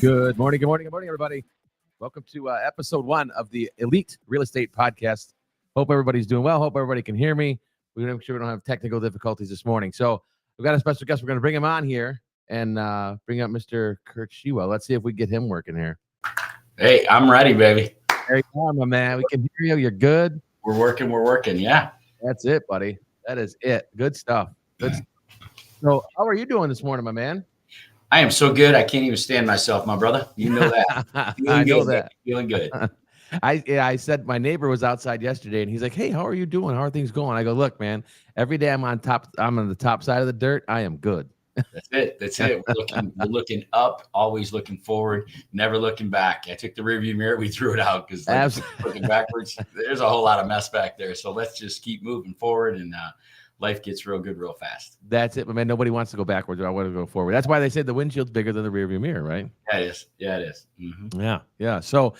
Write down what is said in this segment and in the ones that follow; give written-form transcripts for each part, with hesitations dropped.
Good morning, everybody. Welcome to episode 1 of the Elite Real Estate Podcast. Hope everybody's doing well. Hope everybody can hear me. We're going to make sure we don't have technical difficulties this morning. So we've got a special guest. We're going to bring him on here and bring up Mr. Curtis Shewell. Let's see if we get him working here. Hey, I'm ready, baby. There you are, my man. We can hear you. You're good. We're working. Yeah. That's it, buddy. That is it. Good stuff. So how are you doing this morning, my man? I am so good. I can't even stand myself, my brother. You know that. I know that. Feeling good. I said my neighbor was outside yesterday and he's like, "Hey, how are you doing? How are things going?" I go, "Look, man, every day I'm on the top side of the dirt. I am good." That's it. We're looking up, always looking forward, never looking back. I took the rearview mirror, we threw it out because looking backwards, there's a whole lot of mess back there. So let's just keep moving forward, and life gets real good real fast. That's it, man. Nobody wants to go backwards. I want to go forward. That's why they said the windshield's bigger than the rearview mirror, right? Yeah, it is. Mm-hmm. Yeah. So,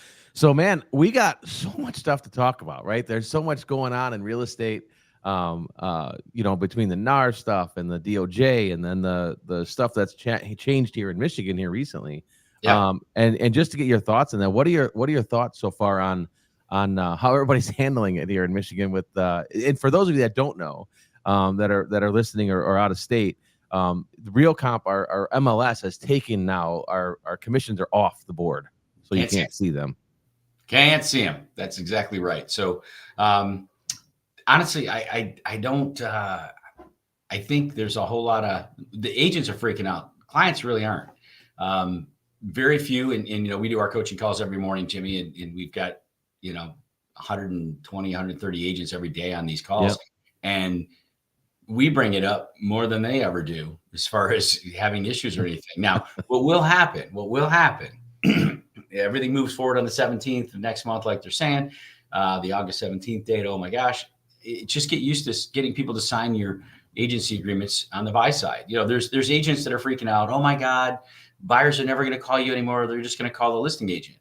man, we got so much stuff to talk about, right? There's so much going on in real estate. Between the NAR stuff and the DOJ, and then the stuff that's changed here in Michigan here recently. Yeah. And just to get your thoughts on that, what are your thoughts so far on how everybody's handling it here in Michigan with and for those of you that don't know, that are listening or out of state, the Real Comp, our MLS has taken now our commissions are off the board, so you can't see them. Can't see them. That's exactly right. So, honestly, I don't. I think there's a whole lot of the agents are freaking out. Clients really aren't. Very few, and we do our coaching calls every morning, Jimmy, and we've got 120, 130 agents every day on these calls, yep. And we bring it up more than they ever do as far as having issues or anything. Now, what will happen? Everything moves forward on the 17th of next month, like they're saying, the August 17th date. Oh my gosh. Just get used to getting people to sign your agency agreements on the buy side. There's agents that are freaking out. Oh my God, buyers are never going to call you anymore. They're just going to call the listing agent.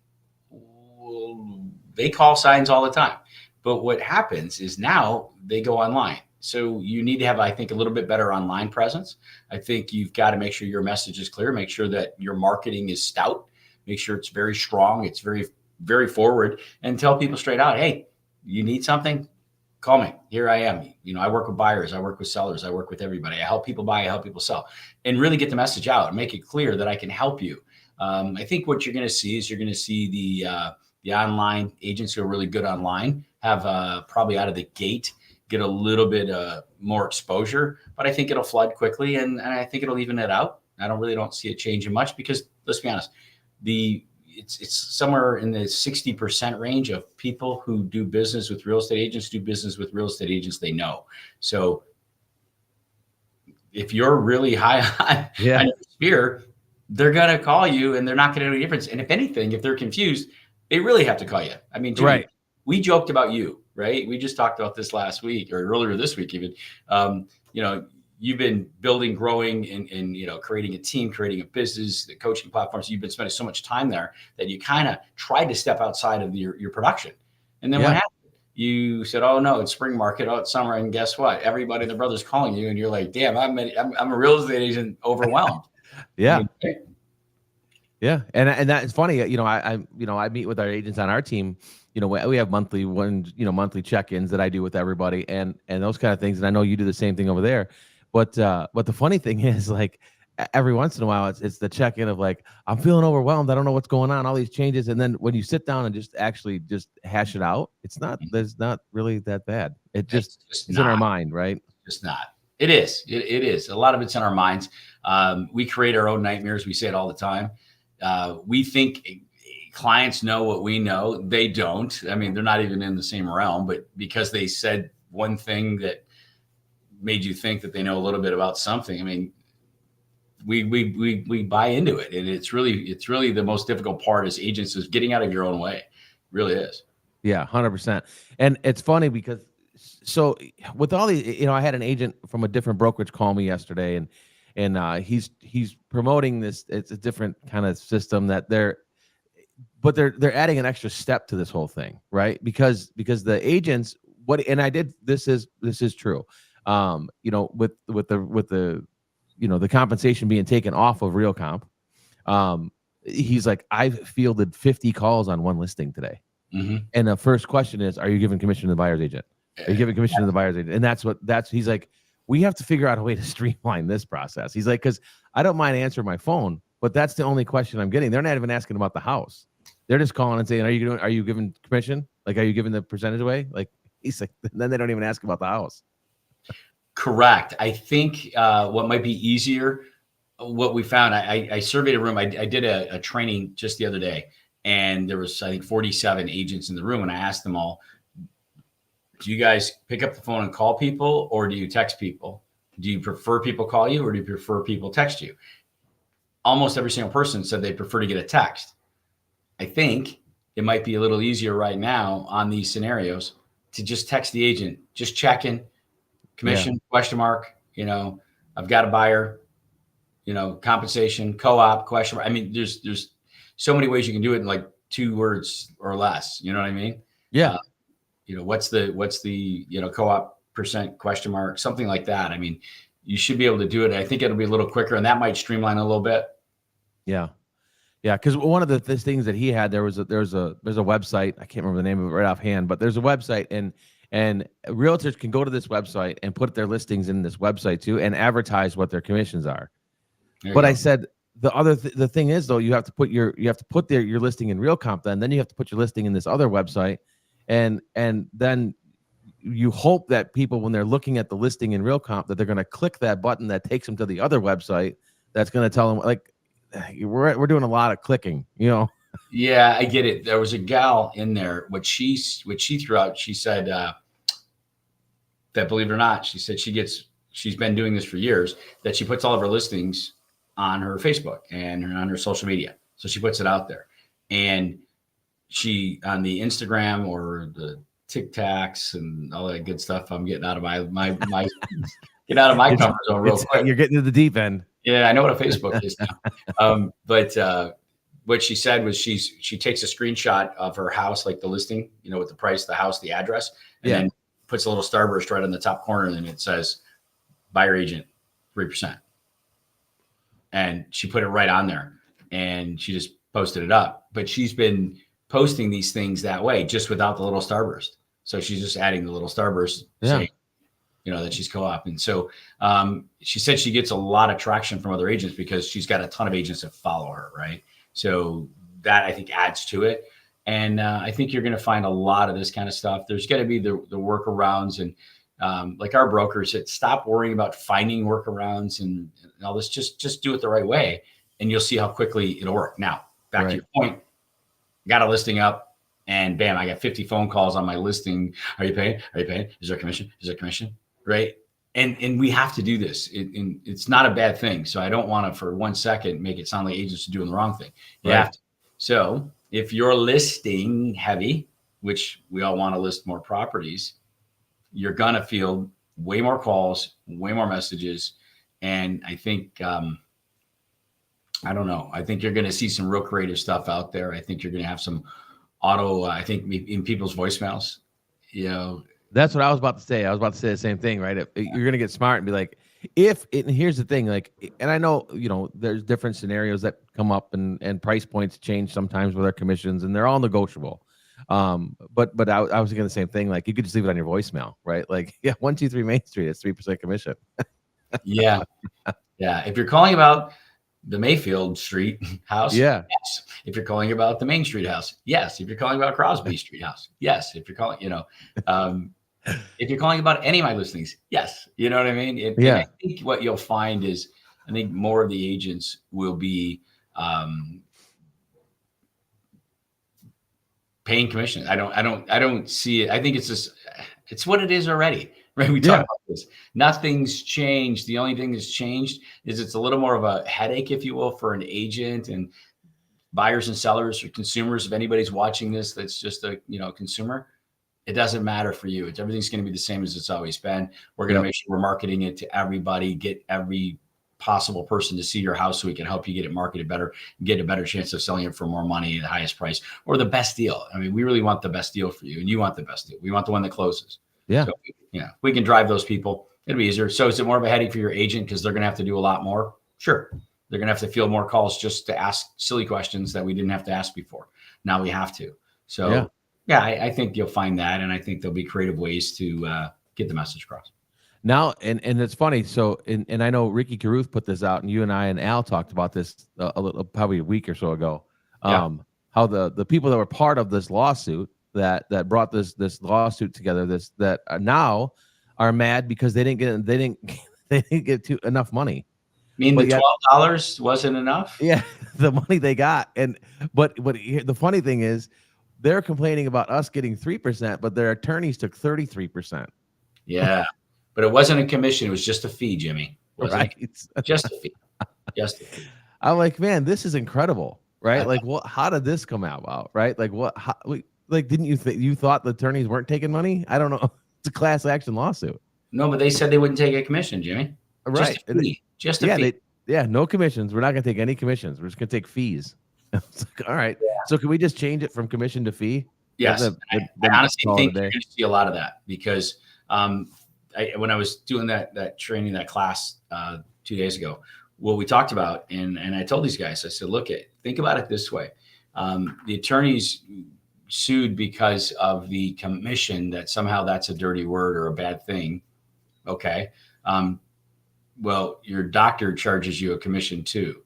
Well, they call signs all the time. But what happens is now they go online. So you need to have, I think, a little bit better online presence. I think you've got to make sure your message is clear, make sure that your marketing is stout, make sure it's very strong, it's very, very forward, and tell people straight out, hey, you need something? Call me. Here I am. I work with buyers. I work with sellers. I work with everybody. I help people buy. I help people sell, and really get the message out and make it clear that I can help you. I think what you're going to see is you're going to see the online agents who are really good online have probably out of the gate get a little bit more exposure, but I think it'll flood quickly, and I think it'll even it out. I don't see it changing much because let's be honest, it's somewhere in the 60% range of people who do business with real estate agents do business with real estate agents they know. So if you're really high on your sphere, they're going to call you and they're not going to know any difference. And if anything, if they're confused, they really have to call you. I mean, Jimmy, right. We joked about you, right? We just talked about this last week or earlier this week even. You've been building, growing, and creating a team, creating a business, the coaching platforms. You've been spending so much time there that you kind of tried to step outside of your production. And then what happened? You said, "Oh no, it's spring market. Oh, it's summer." And guess what? Everybody and their brother's calling you, and you're like, "Damn, I'm a real estate agent, overwhelmed." Yeah. Yeah, and that's funny. I meet with our agents on our team. We have monthly check-ins that I do with everybody, and those kind of things. And I know you do the same thing over there. But the funny thing is, like, every once in a while, it's the check-in of like, I'm feeling overwhelmed. I don't know what's going on, all these changes. And then when you sit down and just hash it out, there's not really that bad. It's in our mind, right? Just not. It is. It is. A lot of it's in our minds. We create our own nightmares. We say it all the time. We think clients know what we know. They don't. I mean, they're not even in the same realm, but because they said one thing that made you think that they know a little bit about something. I mean, we buy into it, and it's really the most difficult part as agents is getting out of your own way. It really is. Yeah, 100%. And it's funny because so with all these, I had an agent from a different brokerage call me yesterday, and he's promoting this. It's a different kind of system that they're adding an extra step to this whole thing, right? Because the agents, this is true. with the the compensation being taken off of real comp, he's like, I've fielded 50 calls on one listing today. Mm-hmm. And the first question is, are you giving commission to the buyer's agent? Are you giving commission to the buyer's agent? And he's like, we have to figure out a way to streamline this process. He's like, because I don't mind answering my phone, but that's the only question I'm getting. They're not even asking about the house. They're just calling and saying, are you giving commission? Like, are you giving the percentage away? Like, he's like, then they don't even ask about the house. Correct. I think what might be easier, what we found, I surveyed a room. I did a training just the other day, and there was, I think, 47 agents in the room. And I asked them all, do you guys pick up the phone and call people, or do you text people? Do you prefer people call you, or do you prefer people text you? Almost every single person said they prefer to get a text. I think it might be a little easier right now on these scenarios to just text the agent, just check in, commission, question mark, I've got a buyer, compensation, co-op, question mark. I mean, there's so many ways you can do it in like 2 words or less. You know what I mean? Yeah. What's the co-op percent, question mark, something like that. I mean, you should be able to do it. I think it'll be a little quicker, and that might streamline a little bit. Yeah. Yeah, because one of the things that he had, there's a website. I can't remember the name of it right offhand, but there's a website, and realtors can go to this website and put their listings in this website too, and advertise what their commissions are. But I said the thing is, though, you have to put your listing in Real Comp, then you have to put your listing in this other website, and then you hope that people, when they're looking at the listing in Real Comp, that they're going to click that button that takes them to the other website that's going to tell them, like, we're doing a lot of clicking, Yeah, I get it. There was a gal in there. What she threw out, she said that, believe it or not, she said she's been doing this for years, that she puts all of her listings on her Facebook and on her social media. So she puts it out there, and she, on the Instagram or the TikToks and all that good stuff, I'm getting out of my get out of my comfort zone real quick. You're getting to the deep end. Yeah, I know what a Facebook is now. But what she said was she takes a screenshot of her house, like the listing, with the price, the house, the address, and then puts a little starburst right in the top corner, and it says buyer agent 3%. And she put it right on there, and she just posted it up. But she's been posting these things that way, just without the little starburst. So she's just adding the little starburst, saying, that she's co-op. And so she said she gets a lot of traction from other agents because she's got a ton of agents that follow her, right? So that, I think, adds to it. And I think you're going to find a lot of this kind of stuff. There's got to be the workarounds, and like our brokers said, stop worrying about finding workarounds and all this. Just do it the right way, and you'll see how quickly it'll work. Now, back to your point, got a listing up, and bam, I got 50 phone calls on my listing. Are you paying? Are you paying? Is there commission? Is there commission? Right. And we have to do this. It's not a bad thing. So I don't want to, for 1 second, make it sound like agents are doing the wrong thing. You have to. So if you're listing heavy, which we all want to list more properties, you're going to field way more calls, way more messages. And I think, I don't know, I think you're going to see some real creative stuff out there. I think you're going to have some I think in people's voicemails, That's what I was about to say. I was about to say the same thing, right? You're going to get smart and be like, and here's the thing, like, and I know, there's different scenarios that come up, and price points change sometimes with our commissions, and they're all negotiable. But I was thinking the same thing. Like, you could just leave it on your voicemail, right? Like, 123 Main Street, it's 3% commission. Yeah. If you're calling about the Mayfield Street house, yes. If you're calling about the Main Street house, yes. If you're calling about Crosby Street house, yes. If you're calling, if you're calling about any of my listings, yes. You know what I mean? And I think what you'll find is, I think more of the agents will be paying commission. I don't see it. I think it's what it is already. Right. We talk about this. Nothing's changed. The only thing that's changed is it's a little more of a headache, if you will, for an agent and buyers and sellers or consumers. If anybody's watching this, that's just a consumer. It doesn't matter for you. Everything's going to be the same as it's always been. We're going to make sure we're marketing it to everybody, get every possible person to see your house so we can help you get it marketed better, get a better chance of selling it for more money at the highest price or the best deal. I mean, we really want the best deal for you, and you want the best deal. We want the one that closes. Yeah. So, we can drive those people. It'll be easier. So is it more of a headache for your agent because they're going to have to do a lot more? Sure. They're going to have to field more calls just to ask silly questions that we didn't have to ask before. Now we have to. So yeah, I think you'll find that, and I think there'll be creative ways to get the message across. Now, and it's funny. So, and I know Ricky Caruth put this out, and you and I and Al talked about this probably a week or so ago. How the people that were part of this lawsuit that brought this lawsuit together, that now are mad because they didn't get enough money. I mean, the $12 wasn't enough. Yeah, the money they got, but the funny thing is, they're complaining about us getting 3%, but their attorneys took 33%. Yeah. But it wasn't a commission. It was just a fee, Jimmy. Right. Just a fee. Just a fee. I'm like, man, this is incredible. Right. Like, how did this come about? Right. Like, didn't you you thought the attorneys weren't taking money? I don't know. It's a class action lawsuit. No, but they said they wouldn't take a commission, Jimmy. Right. Just a fee. No commissions. We're not going to take any commissions. We're just going to take fees. It's like, all right. Yeah. So can we just change it from commission to fee? Yes. I honestly think you're going to see a lot of that because, when I was doing that training, that class 2 days ago, what we talked about, and I told these guys, I said, think about it this way. The attorneys sued because of the commission, that somehow that's a dirty word or a bad thing. Okay. Well, your doctor charges you a commission too.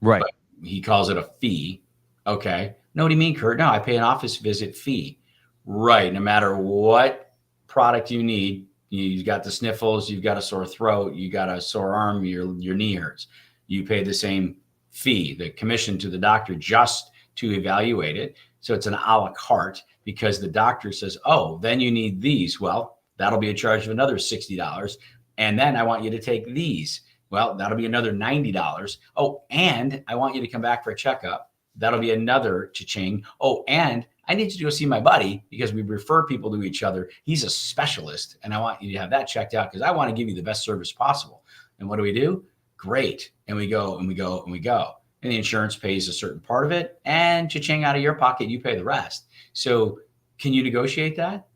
Right. But he calls it a fee. Okay. No, what do you mean, Kurt? No, I pay an office visit fee. Right. No matter what product you need, you've got the sniffles, you've got a sore throat, you got a sore arm, your knee hurts. You pay the same fee, the commission to the doctor, just to evaluate it. So it's an a la carte because the doctor says, oh, then you need these. Well, that'll be a charge of another $60. And then I want you to take these. Well, that'll be another $90. Oh, and I want you to come back for a checkup. That'll be another cha-ching. Oh, and I need you to go see my buddy because we refer people to each other. He's a specialist, and I want you to have that checked out because I want to give you the best service possible. And what do? Great. And we go and we go and we go. And the insurance pays a certain part of it, and cha-ching, out of your pocket, you pay the rest. So can you negotiate that?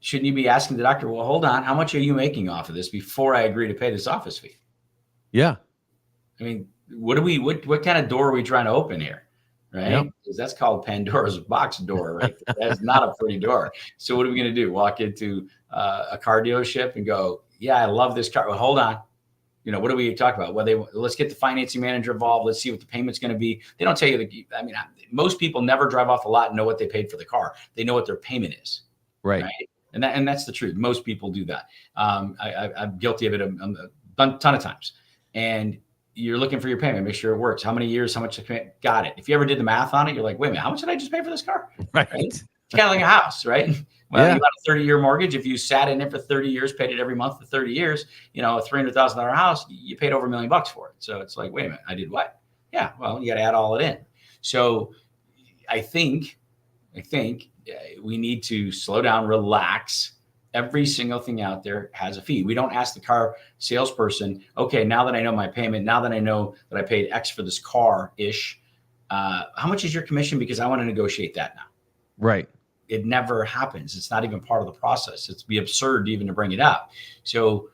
Shouldn't you be asking the doctor, well, hold on, how much are you making off of this before I agree to pay this office fee? Yeah. I mean, what kind of door are we trying to open here? Right? Because that's called Pandora's box door, right? That's not a pretty door. So what are we going to do? Walk into a car dealership and go, yeah, I love this car. Well, hold on. What do we talk about? Well, let's get the financing manager involved. Let's see what the payment's going to be. They don't tell you most people never drive off the lot and know what they paid for the car. They know what their payment is. Right? And that's the truth. Most people do that. I'm guilty of it a ton of times. And you're looking for your payment, make sure it works. How many years, how much? Got it. If you ever did the math on it, you're like, wait a minute, how much did I just pay for this car? Right. It's kind of like a house, right? Well, you got a 30-year mortgage. If you sat in it for 30 years, paid it every month for 30 years, a $300,000 house, you paid over $1 million for it. So it's like, wait a minute, I did what? Yeah. Well, you got to add all it in. So I think we need to slow down, relax. Every single thing out there has a fee. We don't ask the car salesperson, okay, now that I know my payment, now that I know that I paid X for this car-ish, how much is your commission? Because I want to negotiate that now. Right. It never happens. It's not even part of the process. It's be absurd even to bring it up. So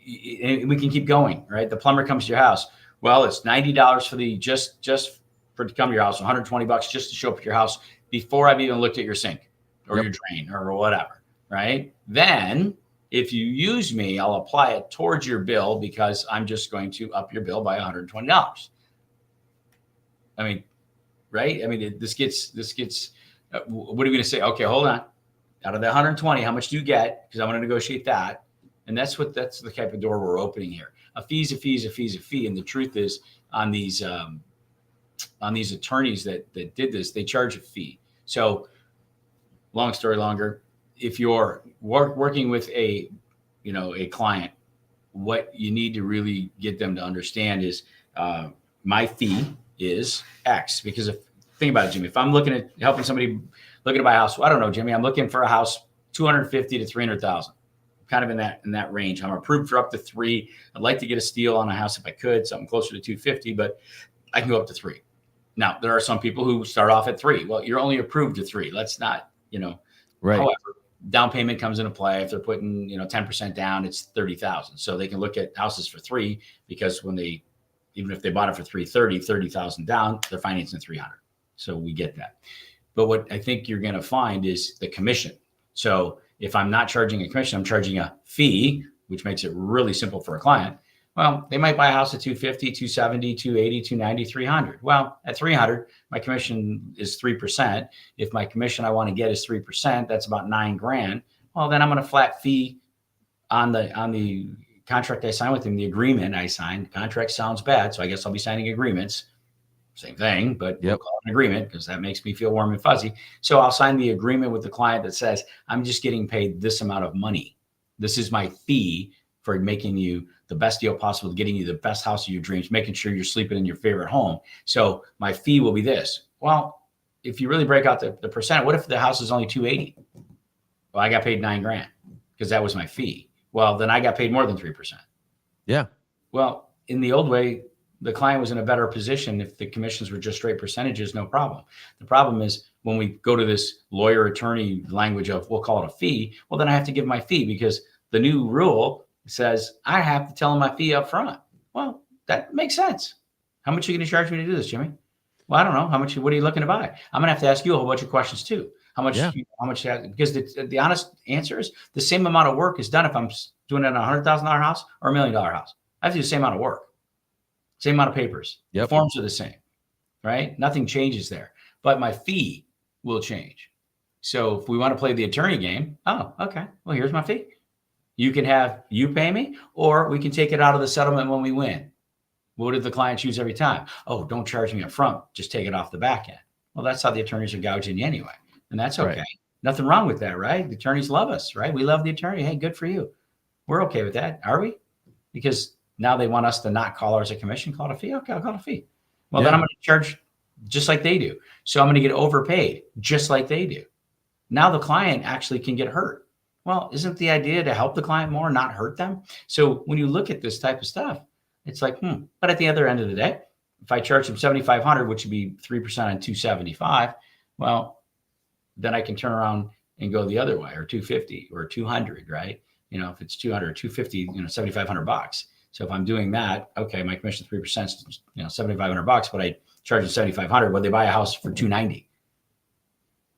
we can keep going, right? The plumber comes to your house. Well, it's $90 for the just for to come to your house, $120 just to show up at your house before I've even looked at your sink or your drain or whatever. Right? Then if you use me, I'll apply it towards your bill because I'm just going to up your bill by $120. I mean, right? I mean, this gets, what are we going to say? Okay, hold on. Out of the 120, how much do you get? Because I want to negotiate that. And that's the type of door we're opening here. A fee is a fee is a fee is a fee. And the truth is on these attorneys that did this, they charge a fee. So long story longer, if you're working with a client, what you need to really get them to understand is my fee is X. Because think about it, Jimmy, if I'm looking at helping somebody looking to buy a house, I don't know, Jimmy, I'm looking for a house, 250 to 300,000, kind of in that range. I'm approved for up to 3. I'd like to get a steal on a house if I could, something closer to 250, but I can go up to 3. Now, there are some people who start off at 3. Well, you're only approved to 3. Let's not, Right. However, down payment comes into play. If they're putting, 10% down, it's 30,000. So they can look at houses for 3 because even if they bought it for 30,000 down, they're financing 300. So we get that. But what I think you're going to find is the commission. So if I'm not charging a commission, I'm charging a fee, which makes it really simple for a client. Well, they might buy a house at 250, 270, 280, 290, 300. Well, at 300, my commission is 3%. If my commission I want to get is 3%, that's about $9,000. Well, then I'm going to flat fee on the contract I signed with him, the agreement I signed. Contract sounds bad, so I guess I'll be signing agreements. Same thing, but we'll call it an agreement because that makes me feel warm and fuzzy. So I'll sign the agreement with the client that says, I'm just getting paid this amount of money. This is my fee for making you the best deal possible, getting you the best house of your dreams, making sure you're sleeping in your favorite home. So my fee will be this. Well, if you really break out the percent, what if the house is only 280? Well, I got paid $9,000 because that was my fee. Well, then I got paid more than 3%. Yeah. Well, in the old way, the client was in a better position. If the commissions were just straight percentages, no problem. The problem is when we go to this lawyer attorney language of, we'll call it a fee. Well, then I have to give my fee because the new rule says I have to tell them my fee up front. Well, that makes sense. How much are you going to charge me to do this, Jimmy? Well, I don't know. What are you looking to buy? I'm going to have to ask you a whole bunch of questions too. How much, because the honest answer is the same amount of work is done if I'm doing it on a $100,000 house or $1 million house. I have to do the same amount of work, same amount of papers. Yep. The forms are the same, right? Nothing changes there, but my fee will change. So if we want to play the attorney game, oh, okay. Well, here's my fee. You can have you pay me, or we can take it out of the settlement when we win. What did the client choose every time? Oh, don't charge me up front. Just take it off the back end. Well, that's how the attorneys are gouging you anyway. And that's okay. Right. Nothing wrong with that, right? The attorneys love us, right? We love the attorney. Hey, good for you. We're okay with that. Are we? Because now they want us to not call ours a commission, call it a fee. Okay, I'll call it a fee. Well, then I'm going to charge just like they do. So I'm going to get overpaid just like they do. Now the client actually can get hurt. Well, isn't the idea to help the client more, not hurt them? So when you look at this type of stuff, it's like, But at the other end of the day, if I charge them $7,500, which would be 3% on 275, well, then I can turn around and go the other way, or 250 or 200, right? If it's 200 or 250, $7,500. So if I'm doing that, okay, my commission 3%, $7,500, but I charge them $7,500. Well, they buy a house for $290.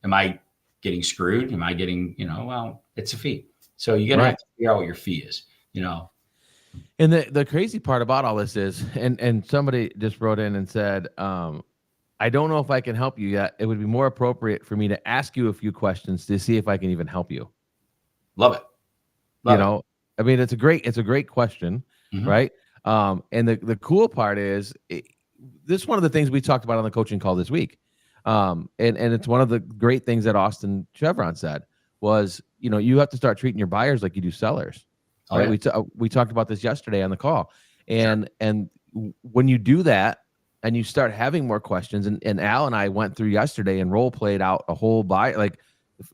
Am I getting screwed? Am I getting, well, it's a fee. So you're gonna have to figure out what your fee is, And the crazy part about all this is, and somebody just wrote in and said, I don't know if I can help you yet. It would be more appropriate for me to ask you a few questions to see if I can even help you. Love it. I mean, it's a great question, right? And the cool part is, this is one of the things we talked about on the coaching call this week. And it's one of the great things that Austin Chevron said was, you have to start treating your buyers like you do sellers. Oh, right? yeah. We talked about this yesterday on the call, and when you do that and you start having more questions, and Al and I went through yesterday and role played out a whole buyer. Like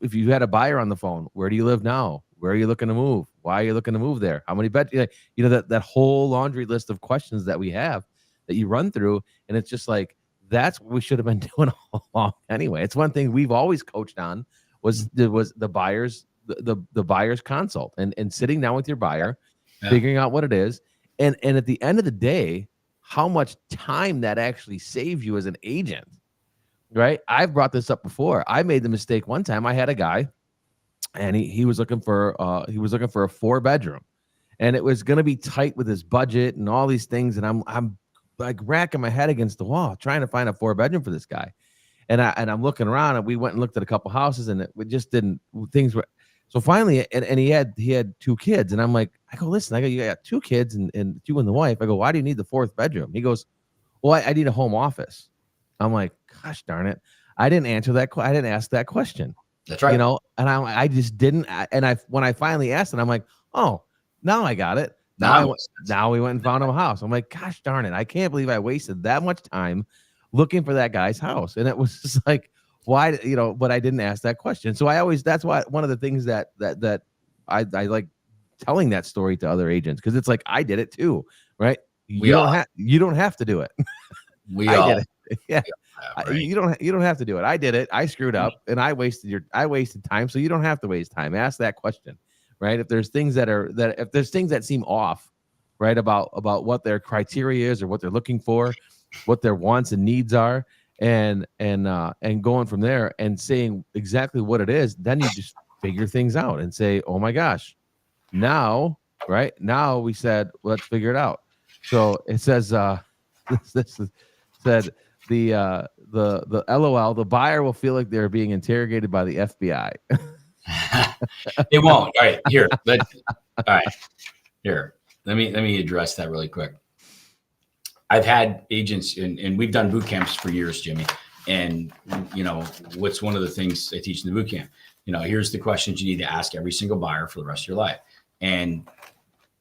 if you had a buyer on the phone, where do you live now? Where are you looking to move? Why are you looking to move there? How many beds? That whole laundry list of questions that we have that you run through, and it's just like, that's what we should have been doing all along anyway. It's one thing we've always coached on was the buyer's the buyer's consult and sitting down with your buyer, figuring out what it is, and at the end of the day, how much time that actually saves you as an agent, right? I've brought this up before. I made the mistake one time. I had a guy, and he was looking for a 4-bedroom, and it was going to be tight with his budget and all these things, and I'm like racking my head against the wall trying to find a 4-bedroom for this guy. And I'm looking around, and we went and looked at a couple houses, and it just didn't, things were, so finally, and he had 2 kids, and I'm like, listen, you got 2 kids and you and the wife. I go, why do you need the 4th bedroom? He goes, well, I need a home office. I'm like, gosh darn it. I didn't ask that question. That's right. And I just didn't. And when I finally asked it, I'm like, oh, now I got it. Now we went and found him a house. I'm like, gosh darn it. I can't believe I wasted that much time looking for that guy's house. And it was just like, why, but I didn't ask that question. So that's why one of the things that I like telling that story to other agents, because it's like, I did it too, right? You don't have to do it. We I all did it. Yeah. Right. You don't have to do it. I did it. I screwed up and I wasted time. So you don't have to waste time. Ask that question, right? If there's things if there's things that seem off, right, about what their criteria is or what they're looking for, what their wants and needs are, and going from there and saying exactly what it is, then you just figure things out and say, oh my gosh, now, right now we said let's figure it out. So it says this is said the LOL, the buyer will feel like they're being interrogated by the FBI. It won't. All right, here. All right, here. Let me address that really quick. I've had agents, and we've done boot camps for years, Jimmy. And what's one of the things I teach in the boot camp? Here's the questions you need to ask every single buyer for the rest of your life, and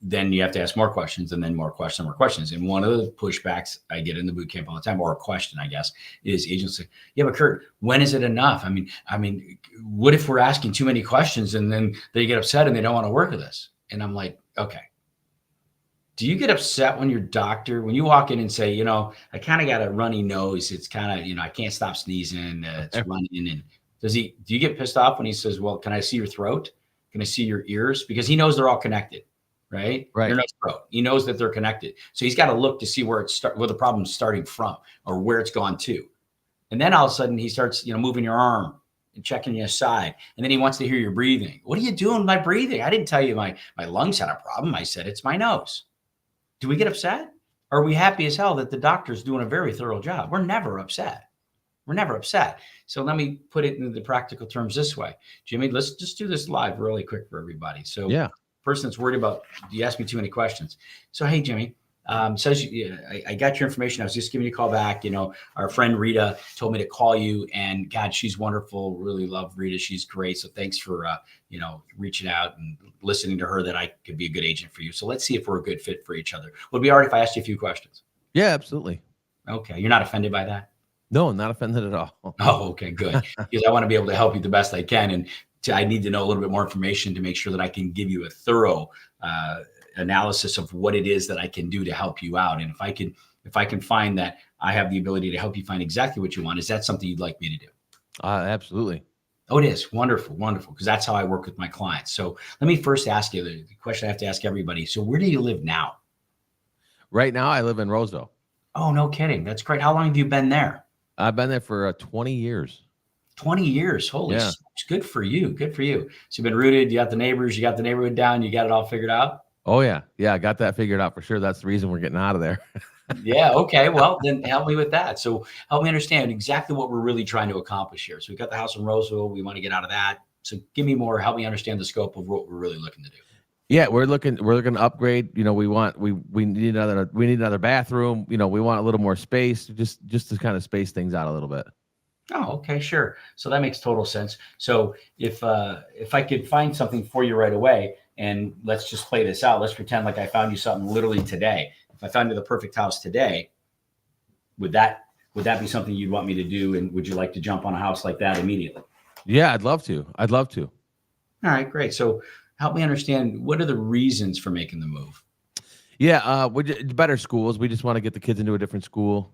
then you have to ask more questions, and then more questions. And one of the pushbacks I get in the boot camp all the time, or a question, I guess, is agents say, yeah, but Kurt, when is it enough? I mean, what if we're asking too many questions and then they get upset and they don't want to work with us? And I'm like, okay. Do you get upset when when you walk in and say, I kind of got a runny nose. It's kind of, I can't stop sneezing. It's running. And do you get pissed off when he says, well, can I see your throat? Can I see your ears? Because he knows they're all connected. Right. Your nose, throat. He knows that they're connected. So he's got to look to see where the problem's starting from or where it's gone to. And then all of a sudden he starts, moving your arm and checking your side. And then he wants to hear your breathing. What are you doing with my breathing? I didn't tell you my lungs had a problem. I said, it's my nose. Do we get upset? Or are we happy as hell that the doctor's doing a very thorough job? We're never upset. So let me put it into the practical terms this way. Jimmy, let's just do this live really quick for everybody. So yeah. Person that's worried about, you ask me too many questions. So, hey, Jimmy, says I got your information. I was just giving you a call back. Our friend Rita told me to call you, and God, she's wonderful. Really love Rita. She's great. So thanks for, reaching out and listening to her that I could be a good agent for you. So let's see if we're a good fit for each other. Would it be all right if I asked you a few questions? Yeah, absolutely. Okay. You're not offended by that? No, not offended at all. Oh, okay, good. Because I want to be able to help you the best I can. And I need to know a little bit more information to make sure that I can give you a thorough analysis of what it is that I can do to help you out. And if I can find that I have the ability to help you find exactly what you want, is that something you'd like me to do? Absolutely. Oh, it is. Wonderful. Because that's how I work with my clients. So let me first ask you the question I have to ask everybody. So where do you live now? Right now, I live in Roseville. Oh, no kidding. That's great. How long have you been there? I've been there for 20 years. 20 years. Holy smokes. Good for you. So you've been rooted. You got the neighbors. You got the neighborhood down. You got it all figured out? Oh, yeah. Yeah, I got that figured out for sure. That's the reason we're getting out of there. Yeah. Okay. Well, then help me with that. So help me understand exactly what we're really trying to accomplish here. So we got the house in Roseville. We want to get out of that. So give me more. Help me understand the scope of what we're really looking to do. Yeah, we're looking to upgrade. We need another bathroom. We want a little more space, just to kind of space things out a little bit. Oh, okay, sure. So that makes total sense. So if I could find something for you right away, and let's just play this out. Let's pretend like I found you something literally today. If I found you the perfect house today, would that be something you'd want me to do? And would you like to jump on a house like that immediately? Yeah, I'd love to. All right, great. So help me understand, what are the reasons for making the move? Yeah, better schools. We just want to get the kids into a different school.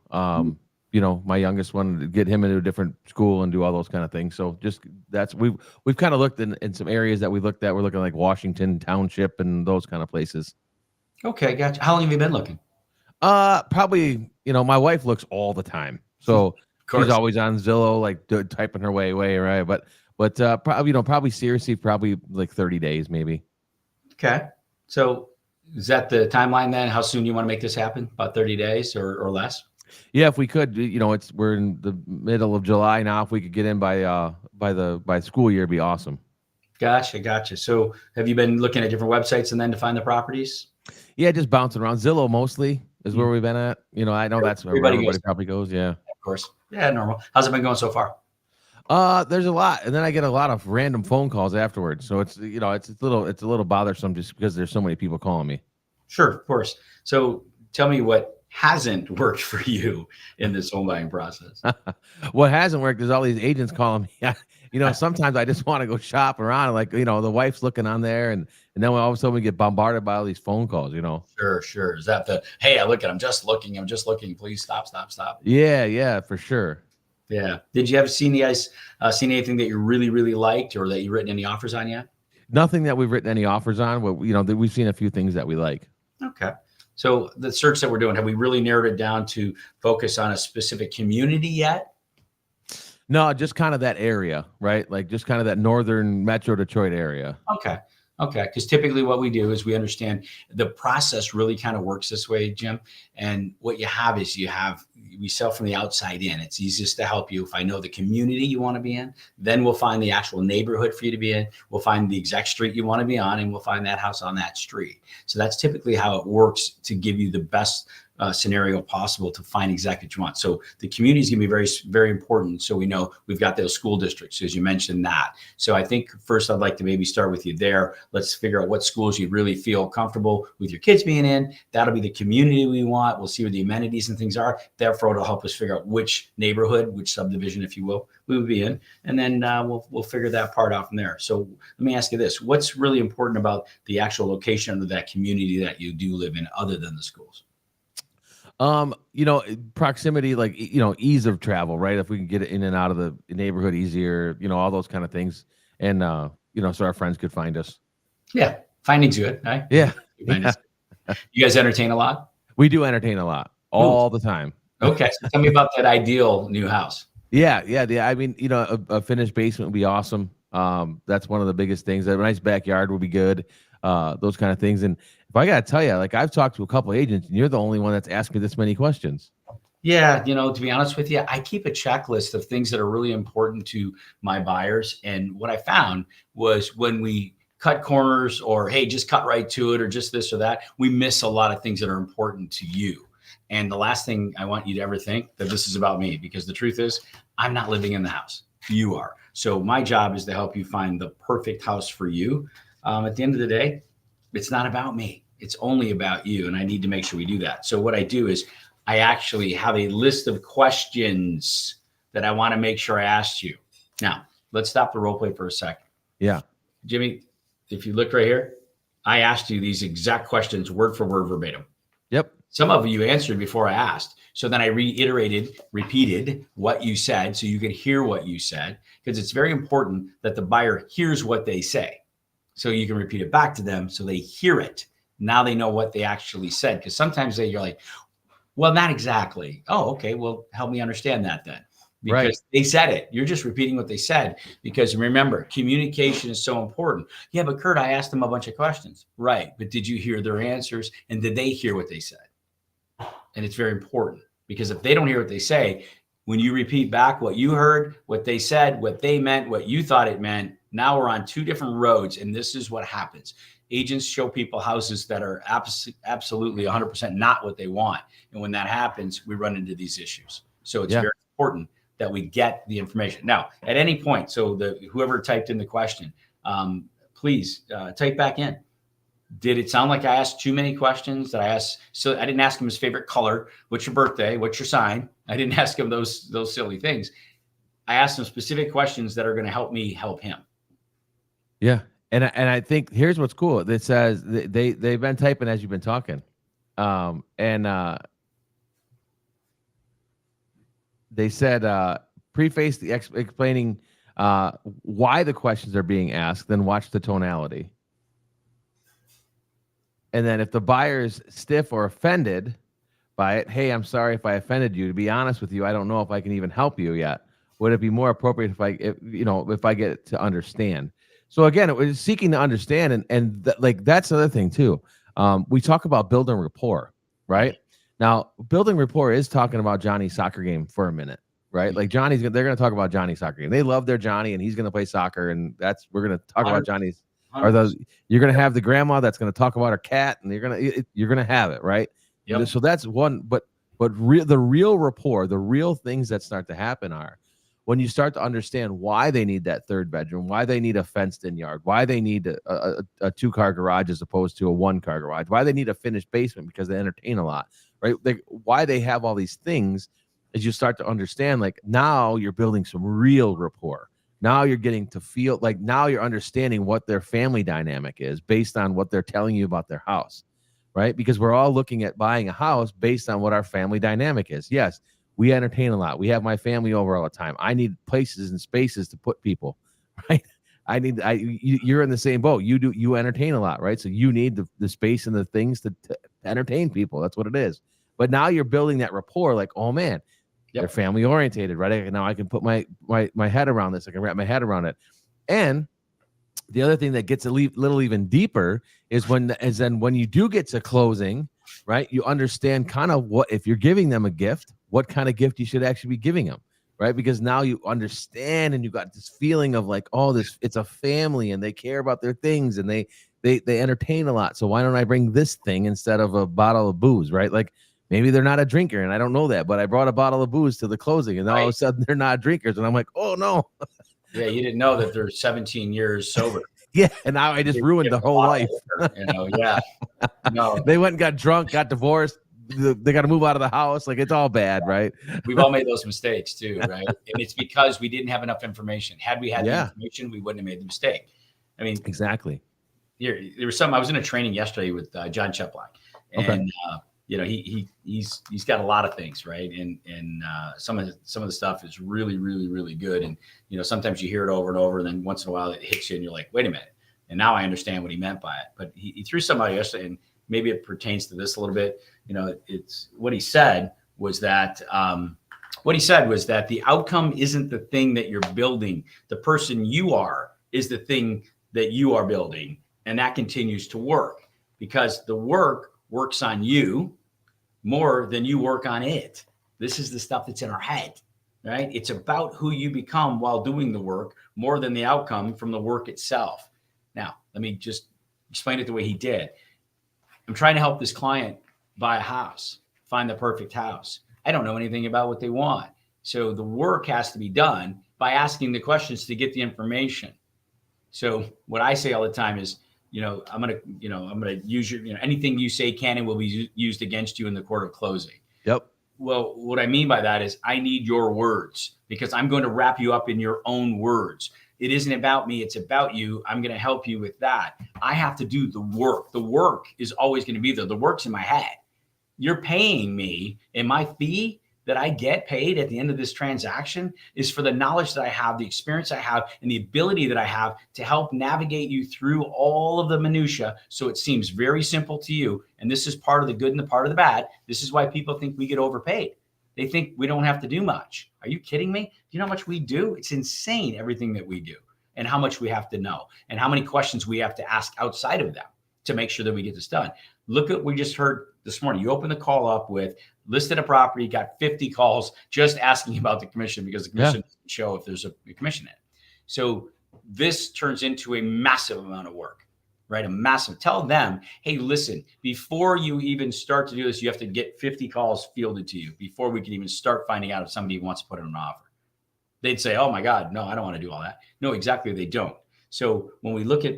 My youngest one, get him into a different school and do all those kind of things. So we've kind of looked in some areas that we looked at. We're looking like Washington Township and those kind of places. Okay, gotcha. How long have you been looking? Probably, my wife looks all the time. So she's always on Zillow, like typing her way, right? But probably seriously, probably like 30 days, maybe. Okay. So is that the timeline then? How soon you want to make this happen? About 30 days or less? Yeah, if we could, we're in the middle of July now. If we could get in by school year, it'd be awesome. Gotcha. So have you been looking at different websites and then to find the properties? Yeah, just bouncing around. Zillow mostly is where we've been at. I know that's where everybody probably goes. Yeah, of course. Yeah, normal. How's it been going so far? There's a lot, and then I get a lot of random phone calls afterwards. So it's it's a little bothersome just because there's so many people calling me. Sure, of course. So tell me what hasn't worked for you in this home buying process. What hasn't worked is all these agents calling me. Sometimes I just want to go shop around. Like, the wife's looking on there, and then all of a sudden we get bombarded by all these phone calls. Sure. Is that hey, I'm just looking. Please stop. Yeah, for sure. Yeah. Did you ever seen anything that you really, really liked or that you written any offers on yet? Nothing that we've written any offers on. But we've seen a few things that we like. Okay. So the search that we're doing, have we really narrowed it down to focus on a specific community yet? No, just kind of that area, right? Like just kind of that northern Metro Detroit area. Okay. Okay. Because typically what we do is we understand the process really kind of works this way, Jim. And what you have is we sell from the outside in. It's easiest to help you. If I know the community you want to be in, then we'll find the actual neighborhood for you to be in. We'll find the exact street you want to be on, and we'll find that house on that street. So that's typically how it works to give you the best scenario possible to find exactly what you want. So the community is going to be very, very important. So we know we've got those school districts, as you mentioned that. So I think first I'd like to maybe start with you there. Let's figure out what schools you really feel comfortable with your kids being in. That'll be the community we want. We'll see where the amenities and things are. Therefore, it'll help us figure out which neighborhood, which subdivision, if you will, we would be in. And then we'll figure that part out from there. So let me ask you this. What's really important about the actual location of that community that you do live in other than the schools? Proximity, like, ease of travel, right? If we can get it in and out of the neighborhood easier, all those kind of things. And, so our friends could find us. Yeah. Finding's good, right? Yeah. You guys entertain a lot? We do entertain a lot all the time. Okay. So tell me about that ideal new house. Yeah. I mean, a finished basement would be awesome. That's one of the biggest things. A nice backyard would be good. Those kind of things. And if I got to tell you, like, I've talked to a couple of agents and you're the only one that's asked me this many questions. Yeah. To be honest with you, I keep a checklist of things that are really important to my buyers. And what I found was when we cut corners or, hey, just cut right to it or just this or that, we miss a lot of things that are important to you. And the last thing I want you to ever think that this is about me, because the truth is I'm not living in the house. You are. So my job is to help you find the perfect house for you. At the end of the day, it's not about me. It's only about you. And I need to make sure we do that. So what I do is I actually have a list of questions that I want to make sure I asked you. Now, let's stop the role play for a second. Yeah. Jimmy, if you look right here, I asked you these exact questions, word for word, verbatim. Yep. Some of you answered before I asked. So then I repeated what you said so you could hear what you said, because it's very important that the buyer hears what they say. So you can repeat it back to them so they hear it. Now they know what they actually said. Because sometimes you're like, well, not exactly. Oh, okay. Well, help me understand that then. Because They said it. You're just repeating what they said. Because remember, communication is so important. Yeah, but Kurt, I asked them a bunch of questions. Right. But did you hear their answers? And did they hear what they said? And it's very important, because if they don't hear what they say, when you repeat back what you heard, what they said, what they meant, what you thought it meant, now we're on two different roads. And this is what happens. Agents show people houses that are absolutely 100% not what they want. And when that happens, we run into these issues. So it's very important that we get the information. Now, at any point, so whoever typed in the question, please type back in. Did it sound like I asked too many questions? So I didn't ask him his favorite color. What's your birthday? What's your sign? I didn't ask him those silly things. I asked him specific questions that are going to help me help him. Yeah. And I think here's what's cool. It says they've been typing as you've been talking. They said, preface the explaining why the questions are being asked, then watch the tonality. And then if the buyer's stiff or offended by it, hey, I'm sorry if I offended you. To be honest with you, I don't know if I can even help you yet. Would it be more appropriate if I get to understand? So again, it was seeking to understand, and that's another thing too. We talk about building rapport, right? Now, building rapport is talking about Johnny's soccer game for a minute, right? Like they're going to talk about Johnny's soccer game. They love their Johnny, and he's going to play soccer, and we're going to talk about Johnny's. Or you're going to have the grandma that's going to talk about her cat, and you're going to have it, right? Yep. So that's one. But the real rapport, the real things that start to happen are when you start to understand why they need that third bedroom, why they need a fenced-in yard, why they need a two-car garage as opposed to a one-car garage, why they need a finished basement because they entertain a lot, right? Why they have all these things. As you start to understand, like now you're building some real rapport. Now you're getting to feel like now you're understanding what their family dynamic is based on what they're telling you about their house, right? Because we're all looking at buying a house based on what our family dynamic is. Yes, We entertain a lot. We have my family over all the time. I need places and spaces to put people, right? You're in the same boat. You entertain a lot, right? So you need the space and the things to entertain people. That's what it is. But now you're building that rapport, like, oh man, they're family orientated, right? Now I can put my head around this. I can wrap my head around it. And the other thing that gets a little even deeper is when you do get to closing, right? You understand kind of what, if you're giving them a gift, what kind of gift you should actually be giving them, right? Because now you understand and you got this feeling of like, oh, it's a family and they care about their things and they entertain a lot. So why don't I bring this thing instead of a bottle of booze, right? Like maybe they're not a drinker and I don't know that, but I brought a bottle of booze to the closing and now all of a sudden they're not drinkers and I'm like, oh no. Yeah, you didn't know that they're 17 years sober. Yeah, and now I just ruined the whole life. Yeah. No. They went and got drunk, got divorced. They got to move out of the house. Like it's all bad, right? We've all made those mistakes too, right? And it's because we didn't have enough information. Had we had the information, we wouldn't have made the mistake. I mean, exactly. There was some. I was in a training yesterday with John Cheplack, and he's got a lot of things, right? And some of the stuff is really, really, really good. And sometimes you hear it over and over, and then once in a while it hits you, and you're like, wait a minute. And now I understand what he meant by it. But he threw something out yesterday, and maybe it pertains to this a little bit. It's what he said was that the outcome isn't the thing that you're building. The person you are is the thing that you are building, and that continues to work because the work works on you more than you work on it. This is the stuff that's in our head, right? It's about who you become while doing the work more than the outcome from the work itself. Now, let me just explain it the way he did. I'm trying to help this client buy a house, find the perfect house. I don't know anything about what they want. So the work has to be done by asking the questions to get the information. So what I say all the time is, I'm going to use your, anything you say can and will be used against you in the court of closing. Yep. Well, what I mean by that is I need your words because I'm going to wrap you up in your own words. It isn't about me. It's about you. I'm going to help you with that. I have to do the work. The work is always going to be there. The work's in my head. You're paying me, and my fee that I get paid at the end of this transaction is for the knowledge that I have, the experience I have, and the ability that I have to help navigate you through all of the minutia. So it seems very simple to you. And this is part of the good and the part of the bad. This is why people think we get overpaid. They think we don't have to do much. Are you kidding me? Do you know how much we do? It's insane, everything that we do and how much we have to know and how many questions we have to ask outside of them to make sure that we get this done. Look at what we just heard this morning. You opened the call up with listed a property, got 50 calls just asking about the commission because the commission doesn't show if there's a commission in it. So this turns into a massive amount of work, right? A massive. Tell them, hey, listen, before you even start to do this, you have to get 50 calls fielded to you before we can even start finding out if somebody wants to put in an offer. They'd say, oh my God, no, I don't want to do all that. No, exactly. They don't. So when we look at,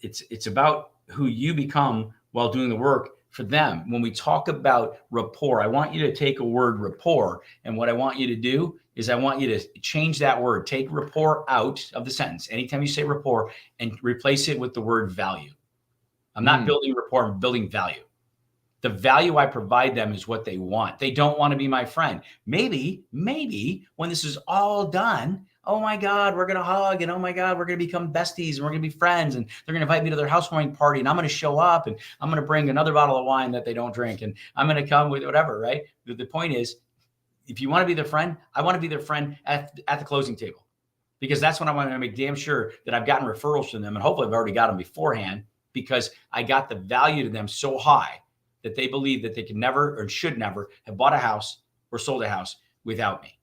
it's about who you become while doing the work for them. When we talk about rapport, I want you to take a word rapport. And what I want you to do is I want you to change that word, take rapport out of the sentence. Anytime you say rapport and replace it with the word value. I'm not building rapport, I'm building value. The value I provide them is what they want. They don't want to be my friend. Maybe when this is all done, oh my God, we're going to hug. And oh my God, we're going to become besties and we're going to be friends. And they're going to invite me to their housewarming party. And I'm going to show up and I'm going to bring another bottle of wine that they don't drink. And I'm going to come with whatever, right? The point is, if you want to be their friend, I want to be their friend at the closing table. Because that's when I want to make damn sure that I've gotten referrals from them. And hopefully I've already got them beforehand because I got the value to them so high that they believe that they can never or should never have bought a house or sold a house without me.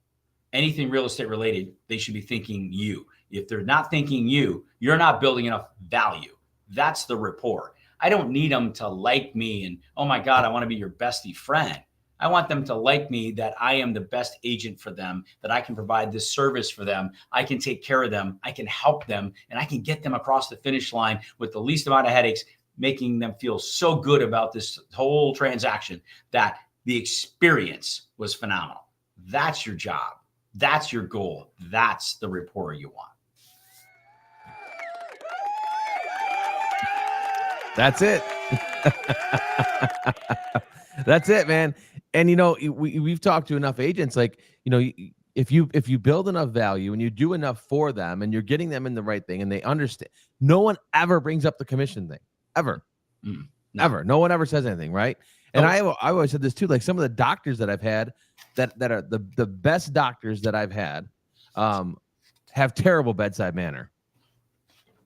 Anything real estate related, they should be thinking you. If they're not thinking you, you're not building enough value. That's the rapport. I don't need them to like me and, oh my God, I want to be your bestie friend. I want them to like me, that I am the best agent for them, that I can provide this service for them. I can take care of them. I can help them, and I can get them across the finish line with the least amount of headaches, making them feel so good about this whole transaction that the experience was phenomenal. That's your job. That's your goal. That's the rapport you want. That's it. That's it, man. And we've talked to enough agents, like, if you build enough value and you do enough for them and you're getting them in the right thing and they understand, no one ever brings up the commission thing ever. No. Ever. No one ever says anything, right? And I always said this too, like some of the doctors that I've had that are the best doctors that I've had have terrible bedside manner.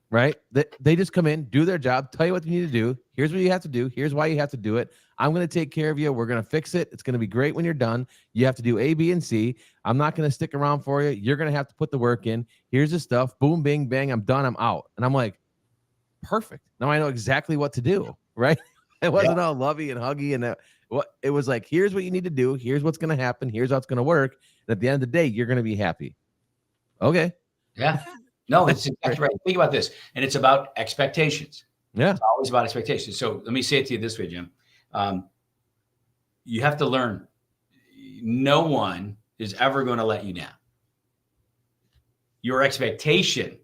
Right? They just come in, do their job, tell you what you need to do. Here's what you have to do. Here's why you have to do it. I'm going to take care of you. We're going to fix it. It's going to be great when you're done. You have to do A, B, and C. I'm not going to stick around for you. You're going to have to put the work in. Here's the stuff. Boom, bing, bang. I'm done. I'm out. And I'm like, perfect. Now I know exactly what to do. Right? It wasn't all lovey and huggy. And it was like, here's what you need to do. Here's what's going to happen. Here's how it's going to work. And at the end of the day, you're going to be happy. Okay. Yeah. No, it's exactly right. Think about this. And it's about expectations. Yeah. It's always about expectations. So let me say it to you this way, Jim. You have to learn, no one is ever going to let you down. Your expectation